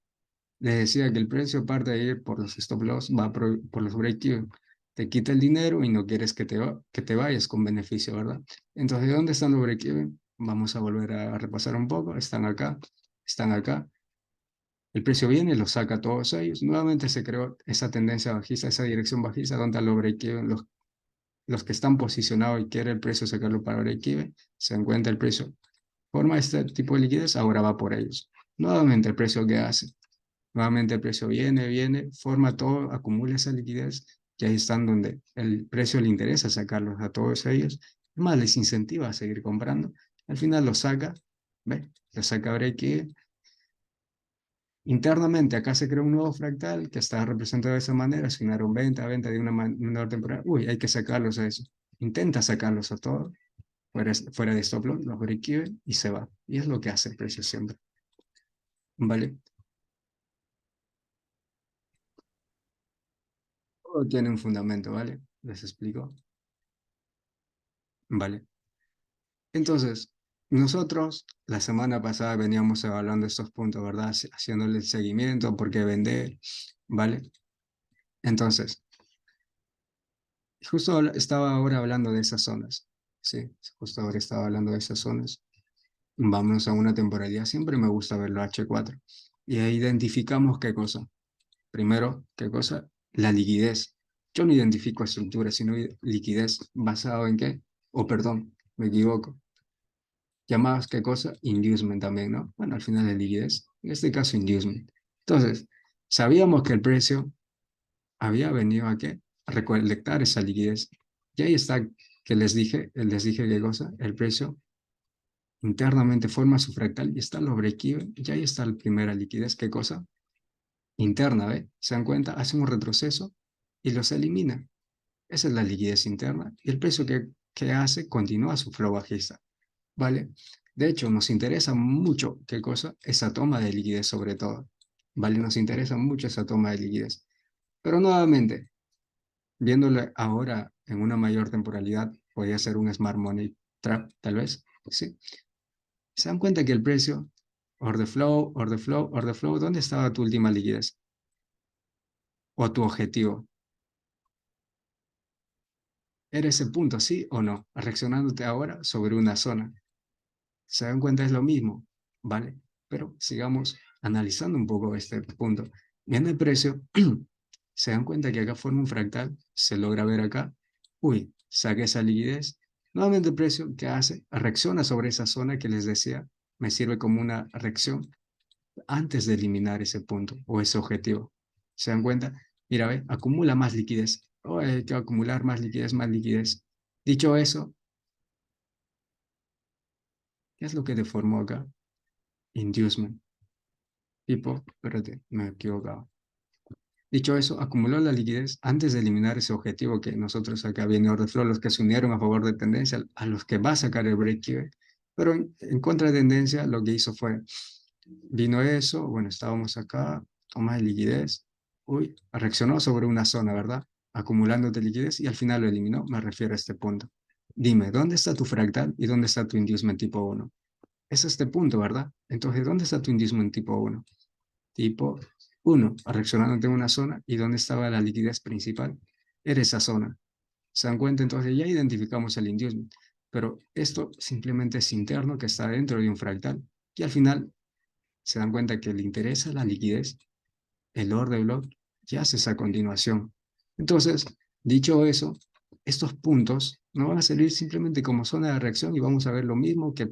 les decía que el precio aparte de ir por los stop loss, va por los break-even. Te quita el dinero y no quieres que te vayas con beneficio, ¿verdad? Entonces, ¿de dónde están los break-even? Vamos a volver a repasar un poco. Están acá, están acá. El precio viene, los saca todos ellos. Nuevamente se creó esa tendencia bajista, esa dirección bajista, donde los break-even, los que están posicionados y quiere el precio sacarlo para break-even, se encuentra el precio, forma este tipo de liquidez, ahora va por ellos. Nuevamente el precio que hace. Nuevamente el precio viene, forma todo, acumula esa liquidez y ahí están donde el precio le interesa sacarlos a todos ellos. Más les incentiva a seguir comprando. Al final lo saca, ¿ve? Lo saca break-even. Internamente acá se crea un nuevo fractal que está representado de esa manera, asignaron venta de una menor temporada. Uy, hay que sacarlos a eso. Intenta sacarlos a todos, fuera de stop loss, los break-even y se va. Y es lo que hace el precio siempre. ¿Vale? Todo tiene un fundamento, ¿vale? Les explico. Vale. Entonces, Nosotros la semana pasada veníamos evaluando estos puntos, ¿verdad? Haciéndole el seguimiento, por qué vender, ¿vale? Entonces, justo estaba ahora hablando de esas zonas, sí, justo ahora estaba hablando de esas zonas. Vamos a una temporalidad, siempre me gusta ver los H4. Y ahí identificamos qué cosa. Primero, ¿qué cosa? La liquidez. Yo no identifico estructura, sino liquidez. ¿Basado en qué? O perdón, me equivoco. Llamadas qué cosa? Inducement también, ¿no? Bueno, al final de liquidez. En este caso, inducement. Entonces, sabíamos que el precio había venido a qué? A recolectar esa liquidez. Y ahí está que les dije qué cosa, el precio internamente forma su fractal y está los break-even, y ahí está la primera liquidez, ¿qué cosa? Interna, ¿ve? ¿Se dan cuenta? Hace un retroceso y los elimina. Esa es la liquidez interna y el precio que hace continúa su flow bajista, ¿vale? De hecho, nos interesa mucho, ¿qué cosa? Esa toma de liquidez sobre todo, ¿vale? Nos interesa mucho esa toma de liquidez. Pero nuevamente, viéndole ahora en una mayor temporalidad, podría ser un smart money trap, tal vez, ¿sí? Se dan cuenta que el precio, order flow, order flow, order flow, ¿dónde estaba tu última liquidez? O tu objetivo. ¿Era ese punto, sí o no? Reaccionándote ahora sobre una zona. Se dan cuenta, es lo mismo, ¿vale? Pero sigamos analizando un poco este punto. Viendo el precio, se dan cuenta que acá forma un fractal, se logra ver acá. Uy, saqué esa liquidez. Nuevamente el precio, ¿qué hace? Reacciona sobre esa zona que les decía, me sirve como una reacción antes de eliminar ese punto o ese objetivo. ¿Se dan cuenta? Mira, ve, acumula más liquidez. Oh, hay que acumular más liquidez, más liquidez. Dicho eso, ¿qué es lo que deformó acá? Inducement. Tipo, espérate, me he equivocado. Dicho eso, acumuló la liquidez antes de eliminar ese objetivo que nosotros acá viene order flow, los que se unieron a favor de tendencia, a los que va a sacar el break-even. Pero en contra de tendencia, lo que hizo fue, vino eso, bueno, estábamos acá, toma de liquidez, uy, reaccionó sobre una zona, ¿verdad? Acumulándote liquidez y al final lo eliminó, me refiero a este punto. Dime, ¿dónde está tu fractal y dónde está tu inducement tipo uno? Es este punto, ¿verdad? Entonces, ¿dónde está tu inducement tipo uno? Tipo uno, reaccionando en una zona y dónde estaba la liquidez principal. Era esa zona. ¿Se dan cuenta? Entonces ya identificamos el inducement. Pero esto simplemente es interno que está dentro de un fractal. Y al final se dan cuenta que le interesa la liquidez, el order block, y haces a continuación. Entonces, dicho eso, estos puntos no van a servir simplemente como zona de reacción y vamos a ver lo mismo que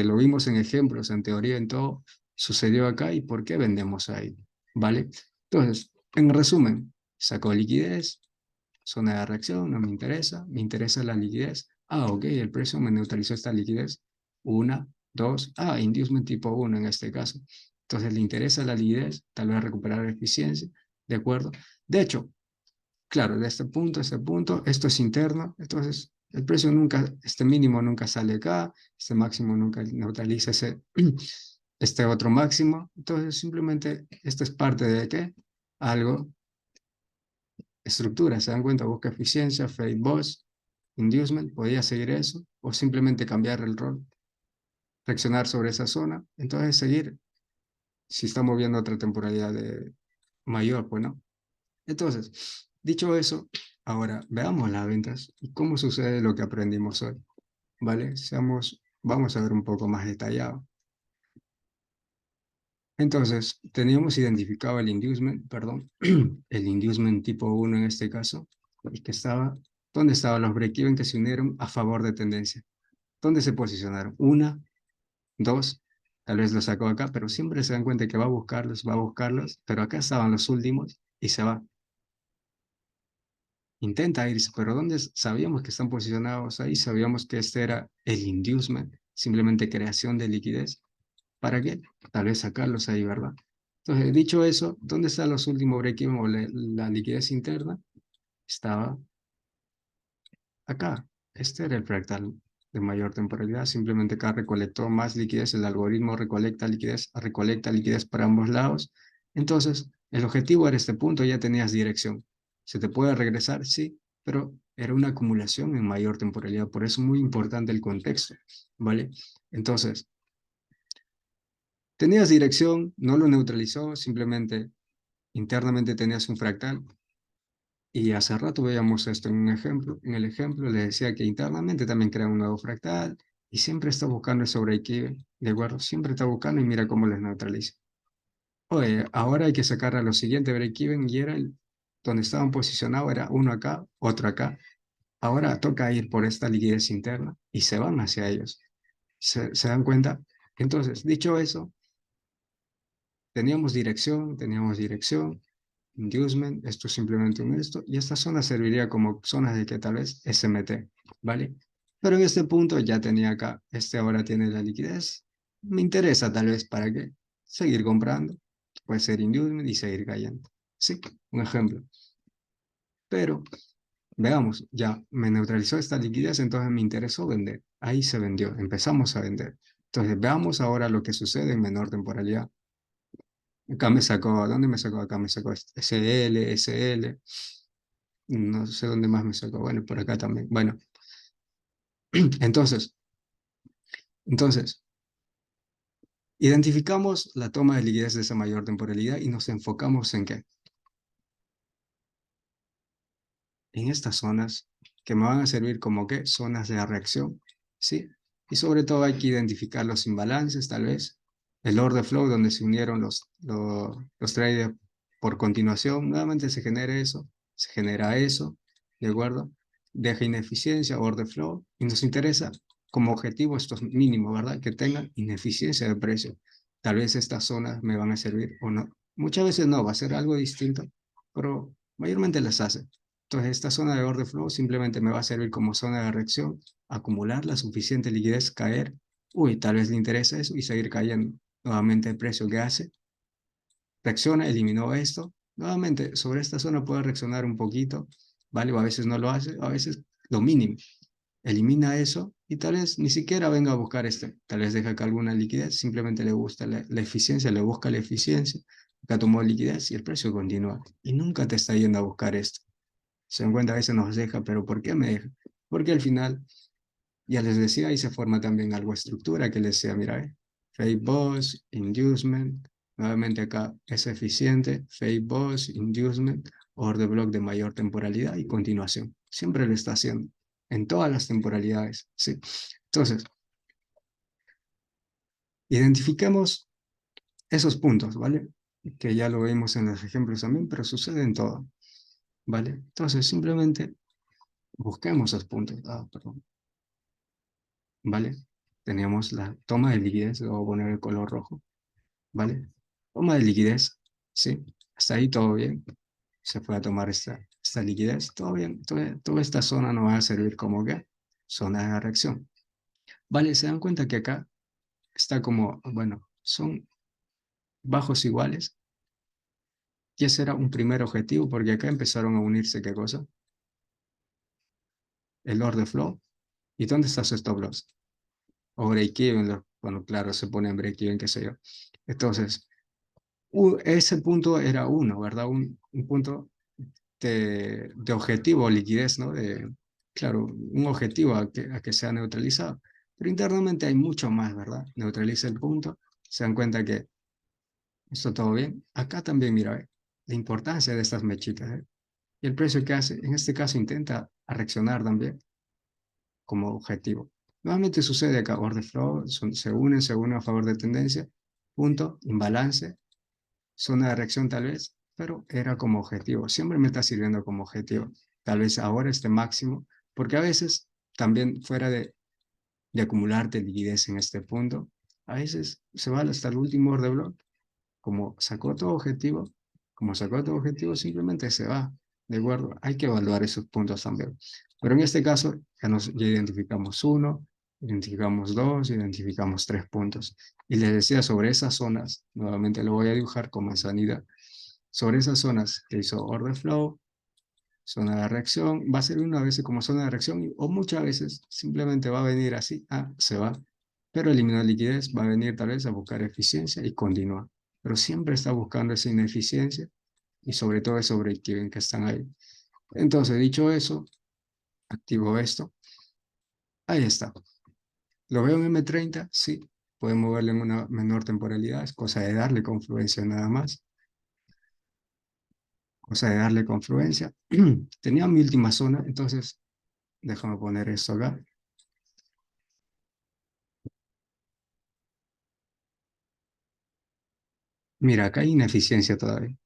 lo vimos en ejemplos, en teoría, en todo, sucedió acá y por qué vendemos ahí, ¿vale? Entonces, en resumen, sacó liquidez, zona de reacción, no me interesa la liquidez. Ah, ok, el precio me neutralizó esta liquidez. Una, dos, inducement tipo uno en este caso. Entonces le interesa la liquidez, tal vez recuperar eficiencia, ¿de acuerdo? De hecho, claro, de este punto a este punto, esto es interno, entonces el precio nunca, este mínimo nunca sale acá, este máximo nunca neutraliza este otro máximo, entonces simplemente esto es parte de ¿qué? Algo, estructura, se dan cuenta, busca eficiencia, fade boss, inducement, podía seguir eso, o simplemente cambiar el rol, reaccionar sobre esa zona, entonces seguir si estamos viendo otra temporalidad mayor, pues no. Entonces, dicho eso, ahora veamos las ventas y cómo sucede lo que aprendimos hoy, ¿vale? Vamos a ver un poco más detallado. Entonces, teníamos identificado el inducement, perdón, el inducement tipo uno en este caso, y que estaba, ¿dónde estaban los break-even que se unieron a favor de tendencia? ¿Dónde se posicionaron? Una, dos, tal vez lo sacó acá, pero siempre se dan cuenta que va a buscarlos, pero acá estaban los últimos y se va. Intenta irse, pero ¿dónde sabíamos que están posicionados ahí? Sabíamos que este era el inducement, simplemente creación de liquidez. ¿Para qué? Tal vez sacarlos ahí, ¿verdad? Entonces, dicho eso, ¿dónde están los últimos break-even o la liquidez interna? Estaba acá. Este era el fractal de mayor temporalidad. Simplemente acá recolectó más liquidez. El algoritmo recolecta liquidez para ambos lados. Entonces, el objetivo era este punto, ya tenías dirección. ¿Se te puede regresar? Sí, pero era una acumulación en mayor temporalidad, por eso es muy importante el contexto, ¿vale? Entonces, tenías dirección, no lo neutralizó, simplemente internamente tenías un fractal. Y hace rato veíamos esto en un ejemplo. En el ejemplo les decía que internamente también crea un nuevo fractal y siempre está buscando el sobreequilibrio, ¿de acuerdo? Siempre está buscando y mira cómo les neutraliza. Oye, ahora hay que sacar a lo siguiente break-even y era donde estaban posicionados, era uno acá, otro acá. Ahora toca ir por esta liquidez interna y se van hacia ellos. ¿Se dan cuenta? Entonces, dicho eso, teníamos dirección, inducement, esto es simplemente un esto, y esta zona serviría como zonas de que tal vez SMT, ¿vale? Pero en este punto ya tenía acá, este ahora tiene la liquidez, me interesa tal vez para qué, seguir comprando, puede ser inducement y seguir cayendo, sí, un ejemplo. Pero veamos, ya me neutralizó esta liquidez, entonces me interesó vender, ahí se vendió, empezamos a vender. Entonces veamos ahora lo que sucede en menor temporalidad. Acá me sacó, ¿dónde me sacó? Acá me sacó SL, SL, no sé dónde más me sacó, bueno, por acá también. Bueno, entonces, entonces, identificamos la toma de liquidez de esa mayor temporalidad y nos enfocamos en qué, en estas zonas que me van a servir como qué, zonas de reacción, ¿sí? Y sobre todo hay que identificar los imbalances, tal vez, el order flow donde se unieron los traders por continuación, nuevamente se genera eso, ¿de acuerdo? Deja ineficiencia, order flow, y nos interesa como objetivo estos mínimos, ¿verdad? Que tengan ineficiencia de precio. Tal vez estas zonas me van a servir o no. Muchas veces no, va a ser algo distinto, pero mayormente las hace. Entonces, esta zona de order flow simplemente me va a servir como zona de reacción, acumular la suficiente liquidez, caer, uy, tal vez le interesa eso y seguir cayendo. Nuevamente el precio que hace, reacciona, eliminó esto. Nuevamente, sobre esta zona puede reaccionar un poquito, ¿vale? O a veces no lo hace, a veces lo mínimo. Elimina eso y tal vez ni siquiera venga a buscar este. Tal vez deja acá alguna liquidez, simplemente le gusta la eficiencia, le busca la eficiencia. Acá tomó liquidez y el precio continúa. Y nunca te está yendo a buscar esto. Se dan cuenta, a veces nos deja, pero ¿por qué me deja? Porque al final, ya les decía, ahí se forma también algo estructura que les decía, mira, fake boss, inducement, nuevamente acá es eficiente, fake boss, inducement, order block de mayor temporalidad y continuación. Siempre lo está haciendo, en todas las temporalidades, ¿sí? Entonces, identifiquemos esos puntos, ¿vale? Que ya lo vimos en los ejemplos también, pero sucede en todo, ¿vale? Entonces, simplemente busquemos esos puntos. Ah, perdón. ¿Vale? Teníamos la toma de liquidez, le voy a poner el color rojo, ¿vale? Toma de liquidez, ¿sí? Hasta ahí todo bien. Se fue a tomar esta liquidez, todo bien. Toda esta zona nos va a servir como que zona de reacción. ¿Vale? Se dan cuenta que acá está como, bueno, son bajos iguales. Y ese era un primer objetivo, porque acá empezaron a unirse, ¿qué cosa? El order flow. ¿Y dónde está su stop loss? O break-even, bueno, claro, se pone en break-even, qué sé yo. Entonces, ese punto era uno, ¿verdad? Un punto de objetivo, liquidez, ¿no? Claro, un objetivo a que sea neutralizado. Pero internamente hay mucho más, ¿verdad? Neutraliza el punto, se dan cuenta que está todo bien. Acá también, mira, la importancia de estas mechitas, ¿eh? Y el precio que hace, en este caso intenta reaccionar también como objetivo. Nuevamente sucede acá, order flow, se unen a favor de tendencia, punto, imbalance, zona de reacción tal vez, pero era como objetivo. Siempre me está sirviendo como objetivo. Tal vez ahora esté máximo, porque a veces también fuera de acumularte liquidez en este punto, a veces se va hasta el último order block, como sacó todo objetivo, como sacó todo objetivo, simplemente se va. De acuerdo, hay que evaluar esos puntos también. Pero en este caso ya identificamos uno, identificamos dos, identificamos tres puntos. Y les decía sobre esas zonas, nuevamente lo voy a dibujar con manzanita, sobre esas zonas que hizo order flow, zona de reacción, va a ser una vez como zona de reacción o muchas veces simplemente va a venir así, se va, pero eliminó liquidez, va a venir tal vez a buscar eficiencia y continúa, pero siempre está buscando esa ineficiencia y sobre todo esos break-even que están ahí. Entonces, dicho eso, activo esto, ahí está. ¿Lo veo en M30? Sí. Puedo moverlo en una menor temporalidad, es cosa de darle confluencia nada más. Cosa de darle confluencia. Tenía mi última zona, entonces déjame poner esto acá. Mira, acá hay ineficiencia todavía.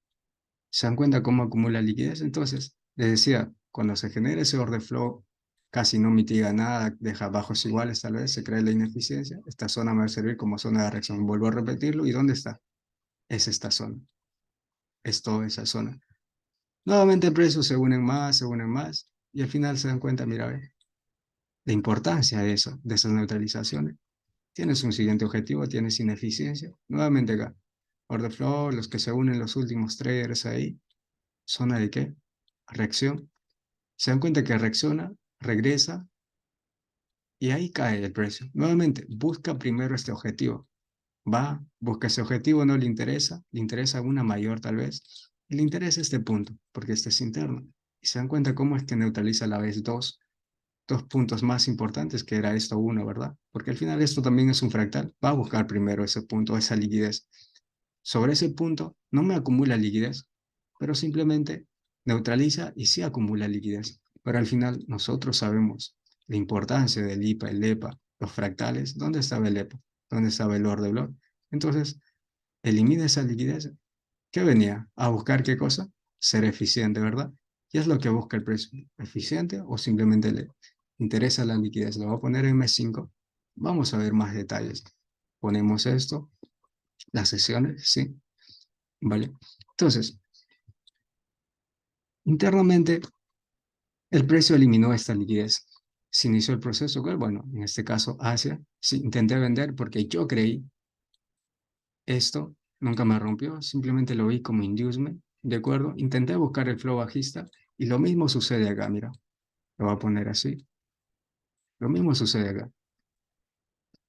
¿Se dan cuenta cómo acumula liquidez? Entonces, les decía, cuando se genera ese order flow, casi no mitiga nada, deja bajos iguales tal vez, se crea la ineficiencia. Esta zona me va a servir como zona de reacción. Vuelvo a repetirlo. ¿Y dónde está? Es esta zona. Es toda esa zona. Nuevamente precios se unen más, y al final se dan cuenta, mira, ve, la importancia de eso, de esas neutralizaciones. Tienes un siguiente objetivo, tienes ineficiencia. Nuevamente acá, order flow, los que se unen los últimos traders ahí, zona de qué? Reacción. Se dan cuenta que reacciona, regresa y ahí cae el precio. Nuevamente, busca primero este objetivo. Va, busca ese objetivo, no le interesa una mayor tal vez, y le interesa este punto, porque este es interno. Y se dan cuenta cómo es que neutraliza a la vez dos puntos más importantes, que era esto uno, ¿verdad? Porque al final esto también es un fractal. Va a buscar primero ese punto, esa liquidez. Sobre ese punto no me acumula liquidez, pero simplemente neutraliza y sí acumula liquidez. Pero al final nosotros sabemos la importancia del IPA, el EPA, los fractales, dónde estaba el EPA, dónde estaba el order block. Entonces, elimina esa liquidez. ¿Qué venía? ¿A buscar qué cosa? Ser eficiente, ¿verdad? ¿Qué es lo que busca el precio? ¿Eficiente o simplemente le interesa la liquidez? Lo voy a poner en M5. Vamos a ver más detalles. Ponemos esto, las sesiones, sí, ¿vale? Entonces, internamente, el precio eliminó esta liquidez. Se inició el proceso, bueno, en este caso Asia, sí, intenté vender porque yo creí esto, nunca me rompió, simplemente lo vi como inducement, ¿de acuerdo? Intenté buscar el flow bajista y lo mismo sucede acá, mira, lo voy a poner así, lo mismo sucede acá.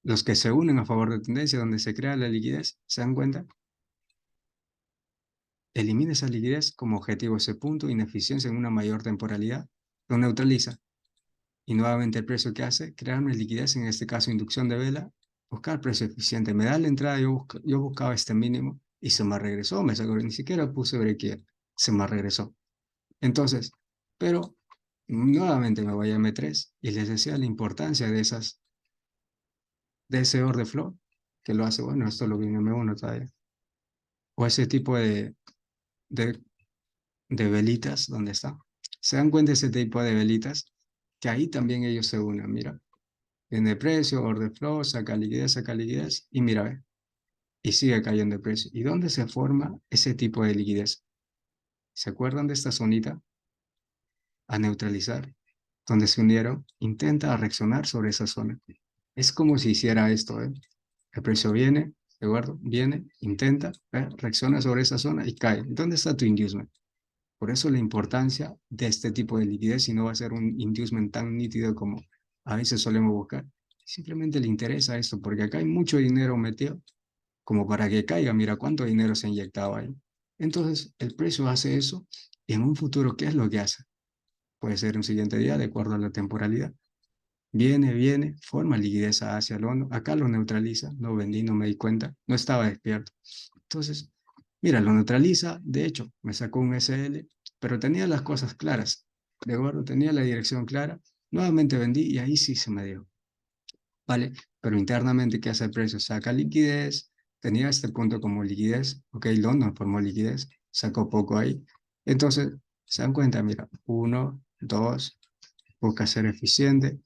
Los que se unen a favor de tendencia, donde se crea la liquidez, ¿se dan cuenta? Elimina esa liquidez como objetivo ese punto, ineficiencia en una mayor temporalidad, lo neutraliza. Y nuevamente el precio que hace, crear una liquidez, en este caso inducción de vela, buscar precio eficiente. Me da la entrada, yo buscaba este mínimo y se me regresó, me sacó, ni siquiera puse breaker, se me regresó. Entonces, pero nuevamente me voy a M3 y les decía la importancia de ese order flow, que lo hace, bueno, esto lo vi en M1 todavía, o ese tipo de, de velitas, ¿dónde está? ¿Se dan cuenta de ese tipo de velitas? Que ahí también ellos se unen, mira. Viene el precio, order flow, saca liquidez y mira, ve, y sigue cayendo el precio. ¿Y dónde se forma ese tipo de liquidez? ¿Se acuerdan de esta zonita? A neutralizar, donde se unieron, intenta reaccionar sobre esa zona. Es como si hiciera esto, ¿eh? El precio viene, Eduardo, viene, intenta, reacciona sobre esa zona y cae. ¿Dónde está tu inducement? Por eso la importancia de este tipo de liquidez, y no va a ser un inducement tan nítido como a veces solemos buscar. Simplemente le interesa esto, porque acá hay mucho dinero metido como para que caiga. Mira cuánto dinero se ha inyectado ahí. Entonces, el precio hace eso y en un futuro, ¿qué es lo que hace? Puede ser un siguiente día, de acuerdo a la temporalidad. Viene, forma liquidez hacia el hondo. Acá lo neutraliza, no vendí, no me di cuenta, no estaba despierto. Entonces, mira, lo neutraliza, de hecho, me sacó un SL, pero tenía las cosas claras, de acuerdo, tenía la dirección clara, nuevamente vendí y ahí sí se me dio, ¿vale? Pero internamente, ¿qué hace el precio? Saca liquidez, tenía este punto como liquidez, ok, London formó liquidez, sacó poco ahí. Entonces, se dan cuenta, mira, uno, dos, busca ser eficiente,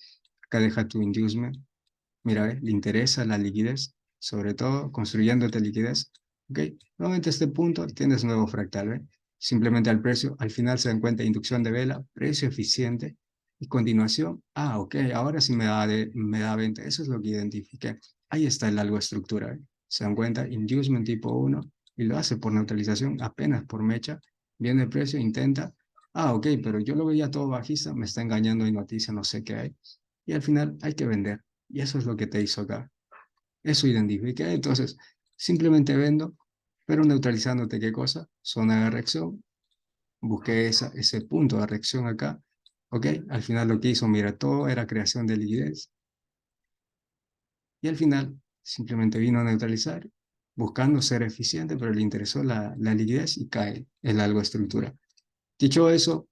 acá deja tu inducement, mira, le interesa la liquidez, sobre todo construyéndote liquidez. ¿Ok? Nuevamente este punto tienes nuevo fractal, ¿ve? Simplemente al precio, al final se dan cuenta inducción de vela, precio eficiente y continuación. Ah, ok, ahora sí me da venta. Eso es lo que identifiqué. Ahí está el algo estructura, ¿ve? Se dan cuenta, inducement tipo uno y lo hace por neutralización, apenas por mecha. Viene el precio, intenta. Ah, ok, pero yo lo veía todo bajista, me está engañando y noticia, no sé qué hay. Y al final hay que vender. Y eso es lo que te hizo acá. Eso identifiqué. Entonces, simplemente vendo, pero neutralizándote qué cosa. Zona de reacción. Busqué ese punto de reacción acá. ¿Ok? Al final lo que hizo, mira, todo era creación de liquidez. Y al final simplemente vino a neutralizar, buscando ser eficiente, pero le interesó la liquidez y cae el algo estructura. Dicho eso,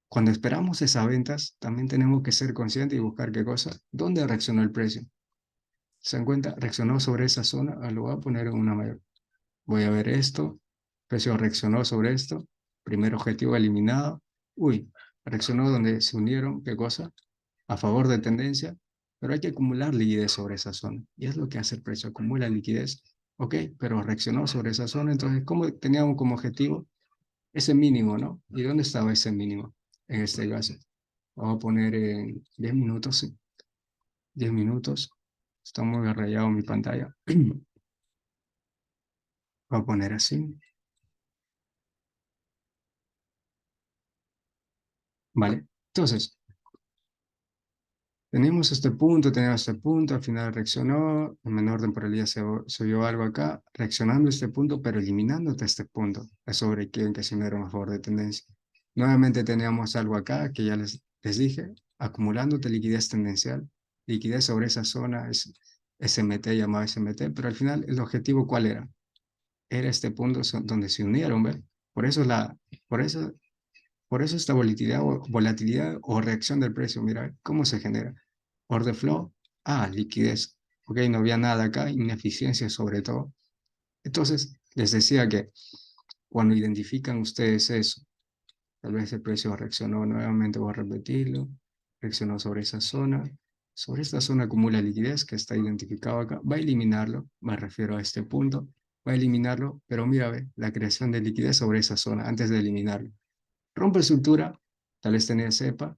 cuando esperamos esas ventas, también tenemos que ser conscientes y buscar qué cosa, dónde reaccionó el precio. ¿Se dan cuenta? Reaccionó sobre esa zona, lo voy a poner en una mayor. Voy a ver esto, el precio reaccionó sobre esto, primer objetivo eliminado. Uy, reaccionó donde se unieron, ¿qué cosa? A favor de tendencia, pero hay que acumular liquidez sobre esa zona. Y es lo que hace el precio, acumula liquidez. Ok, pero reaccionó sobre esa zona, entonces, ¿cómo teníamos como objetivo ese mínimo, no? ¿Y dónde estaba ese mínimo en este caso? Vamos a poner en 10 minutos, sí. 10 minutos. Está muy rayado mi pantalla. Voy a poner así. Vale. Entonces, teníamos este punto, al final reaccionó, en menor temporalidad se vio algo acá, reaccionando a este punto, pero eliminándote este punto, es sobre quién que se unieron a favor de tendencia. Nuevamente teníamos algo acá que ya les dije, acumulándote liquidez tendencial, liquidez sobre esa zona, es SMT, llamado SMT, pero al final el objetivo ¿cuál era? Era este punto donde se unieron, ¿ves? Por eso, por eso, por eso esta volatilidad o reacción del precio, mira, ¿cómo se genera? Order flow, liquidez. Ok, no había nada acá, ineficiencia sobre todo. Entonces, les decía que cuando identifican ustedes eso, tal vez el precio reaccionó nuevamente, voy a repetirlo, reaccionó sobre esta zona acumula liquidez que está identificado acá, va a eliminarlo, me refiero a este punto, va a eliminarlo, pero mira, ve, la creación de liquidez sobre esa zona antes de eliminarlo. Rompe estructura, tal vez tenía cepa,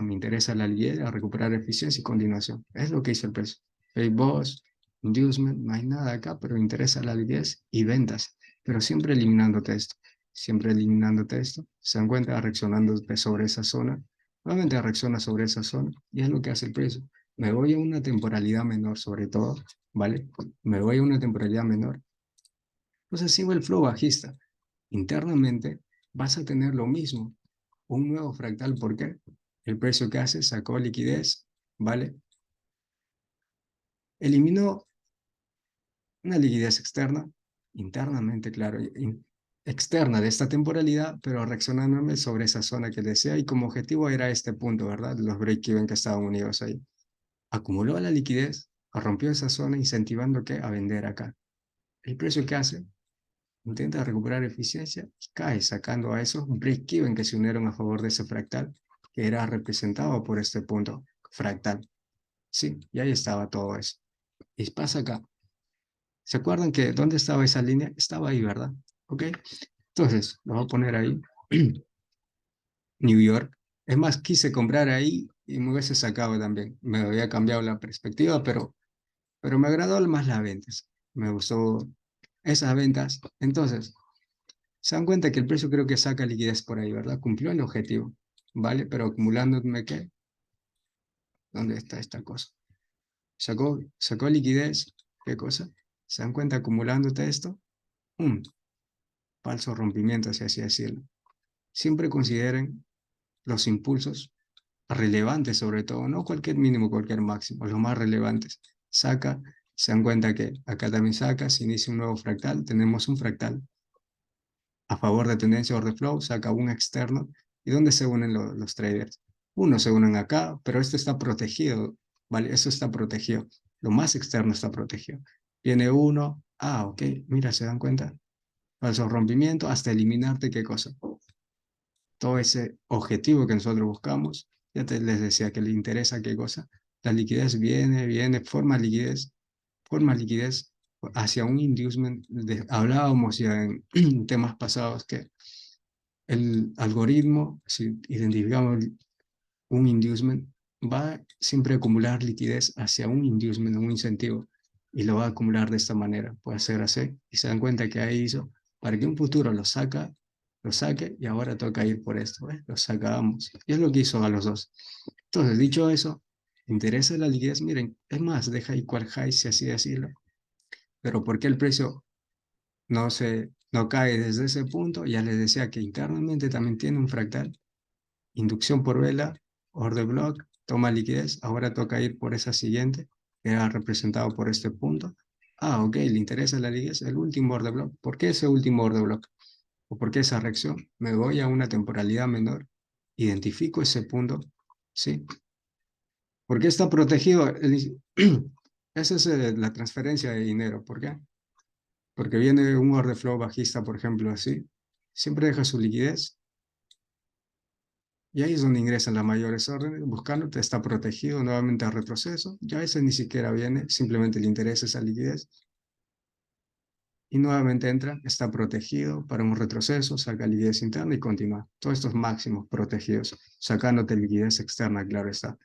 me interesa la liquidez, a recuperar eficiencia y continuación. Es lo que hizo el precio. Hey, boss, inducement, no hay nada acá, pero interesa la liquidez y ventas. Pero siempre eliminándote esto, siempre eliminándote esto. Se dan cuenta, reaccionándote sobre esa zona. Nuevamente reacciona sobre esa zona y es lo que hace el precio. Me voy a una temporalidad menor sobre todo, ¿vale? Me voy a una temporalidad menor. Entonces sigo el flow bajista. Internamente vas a tener lo mismo, un nuevo fractal. ¿Por qué? El precio que hace sacó liquidez, ¿vale? Eliminó una liquidez externa, internamente, claro, externa de esta temporalidad, pero reaccionándome sobre esa zona que desea y como objetivo era este punto, ¿verdad? Los break-even que estaban unidos ahí. Acumuló la liquidez, rompió esa zona, incentivando que a vender acá. El precio que hace intenta recuperar eficiencia y cae sacando a esos break-even que se unieron a favor de ese fractal que era representado por este punto fractal. Sí, y ahí estaba todo eso. Y pasa acá. ¿Se acuerdan que dónde estaba esa línea? Estaba ahí, ¿verdad? ¿Ok? Entonces, lo voy a poner ahí. New York. Es más, quise comprar ahí y me hubiese sacado también. Me había cambiado la perspectiva, pero me agradó más las ventas. Me gustó esas ventas. Entonces, se dan cuenta que el precio creo que saca liquidez por ahí, ¿verdad? Cumplió el objetivo, ¿vale? Pero acumulándome, ¿qué? ¿Dónde está esta cosa? Sacó liquidez, ¿qué cosa? ¿Se dan cuenta acumulándote esto? Un falso rompimiento, así decirlo. Siempre consideren los impulsos relevantes, sobre todo, no cualquier mínimo, cualquier máximo, los más relevantes. Saca, se dan cuenta que acá también saca, se inicia un nuevo fractal, tenemos un fractal a favor de tendencia order flow, saca un externo. ¿Y dónde se unen los traders? Uno se unen acá, pero este está protegido, ¿vale? Eso está protegido. Lo más externo está protegido. Viene uno, ok, mira, ¿se dan cuenta? Falso rompimiento hasta eliminarte, ¿qué cosa? Todo ese objetivo que nosotros buscamos. Ya les decía que le interesa qué cosa. La liquidez viene, forma liquidez hacia un inducement. Hablábamos ya en temas pasados que el algoritmo, si identificamos un inducement, va siempre a acumular liquidez hacia un inducement, un incentivo, y lo va a acumular de esta manera. Puede ser así, y se dan cuenta que ahí hizo, para que un futuro lo saque, y ahora toca ir por esto, ¿ves? Lo sacamos. Y es lo que hizo a los dos. Entonces, dicho eso, interesa la liquidez, miren, es más, deja equal high, si así decirlo, pero ¿por qué el precio no cae desde ese punto? Ya les decía que internamente también tiene un fractal inducción por vela, order block, toma liquidez, ahora toca ir por esa siguiente, que era representado por este punto. Ah, ok, le interesa la liquidez, el último order block. ¿Por qué ese último order block? ¿O por qué esa reacción? Me voy a una temporalidad menor, identifico ese punto, ¿sí? ¿Por qué está protegido? Esa es la transferencia de dinero. ¿Por qué? Porque viene un order flow bajista, por ejemplo, así. Siempre deja su liquidez y ahí es donde ingresan las mayores órdenes. Buscándote está protegido nuevamente al retroceso. Ya ese ni siquiera viene, simplemente le interesa esa liquidez. Y nuevamente entra, está protegido para un retroceso, saca liquidez interna y continúa. Todos estos máximos protegidos, sacándote liquidez externa, claro está.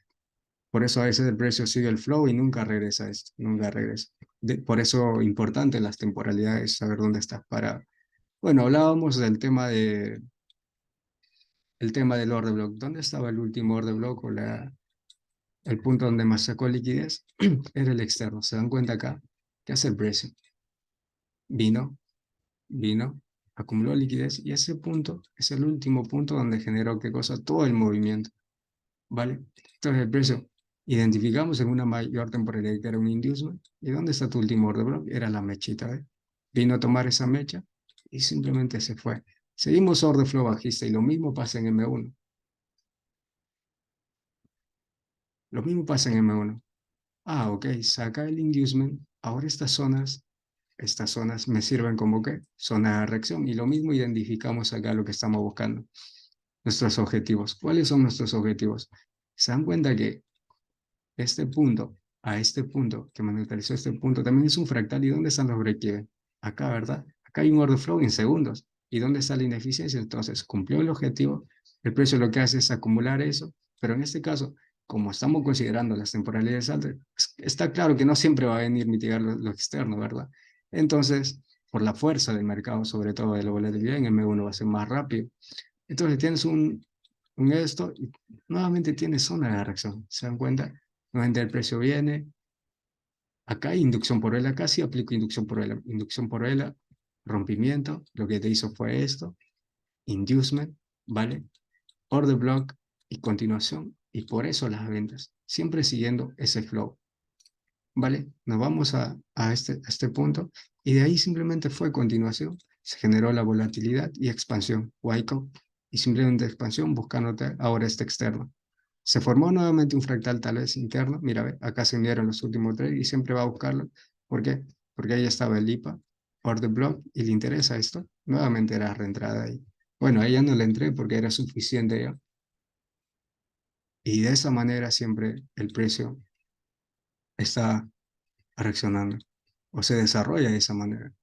Por eso a veces el precio sigue el flow y nunca regresa a esto, nunca regresa. Por eso importante las temporalidades, saber dónde estás para... Bueno, hablábamos del el tema del order block. ¿Dónde estaba el último order block o el punto donde más sacó liquidez? Era el externo. ¿Se dan cuenta acá? ¿Qué hace el precio? Vino, vino, acumuló liquidez y ese punto es el último punto donde generó qué cosa, todo el movimiento, ¿vale? Entonces el precio, identificamos en una mayor temporalidad que era un inducement. ¿Y dónde está tu último order block? Era la mechita, ¿eh? Vino a tomar esa mecha y simplemente se fue. Seguimos order flow bajista y lo mismo pasa en M1. Lo mismo pasa en M1. Ah, ok, saca el inducement. Ahora estas zonas me sirven como que zona de reacción. Y lo mismo identificamos acá lo que estamos buscando. Nuestros objetivos. ¿Cuáles son nuestros objetivos? Se dan cuenta que este punto a este punto, que monetarizó este punto, también es un fractal. ¿Y dónde están los break-even? Acá, ¿verdad? Acá hay un order flow en segundos. ¿Y dónde está la ineficiencia? Entonces, cumplió el objetivo. El precio lo que hace es acumular eso. Pero en este caso, como estamos considerando las temporalidades altas, está claro que no siempre va a venir mitigar lo externo, ¿verdad? Entonces, por la fuerza del mercado, sobre todo de la volatilidad, en M1 va a ser más rápido. Entonces tienes un esto y nuevamente tienes zona de reacción. ¿Se dan cuenta? Nuevamente el precio viene. Acá hay inducción por vela, casi aplico inducción por vela. Inducción por vela, rompimiento. Lo que te hizo fue esto. Inducement, ¿vale? Order block y continuación. Y por eso las ventas. Siempre siguiendo ese flow. ¿Vale? Nos vamos a este punto y de ahí simplemente fue continuación. Se generó la volatilidad y expansión, Wyckoff, y simplemente expansión buscándote ahora este externo. Se formó nuevamente un fractal tal vez interno. Mira, ve, acá se unieron los últimos tres y siempre va a buscarlo. ¿Por qué? Porque ahí estaba el IPA, order block, y le interesa esto. Nuevamente era reentrada ahí. Bueno, ahí ya no le entré porque era suficiente ya. Y de esa manera siempre el precio está reaccionando o se desarrolla de esa manera.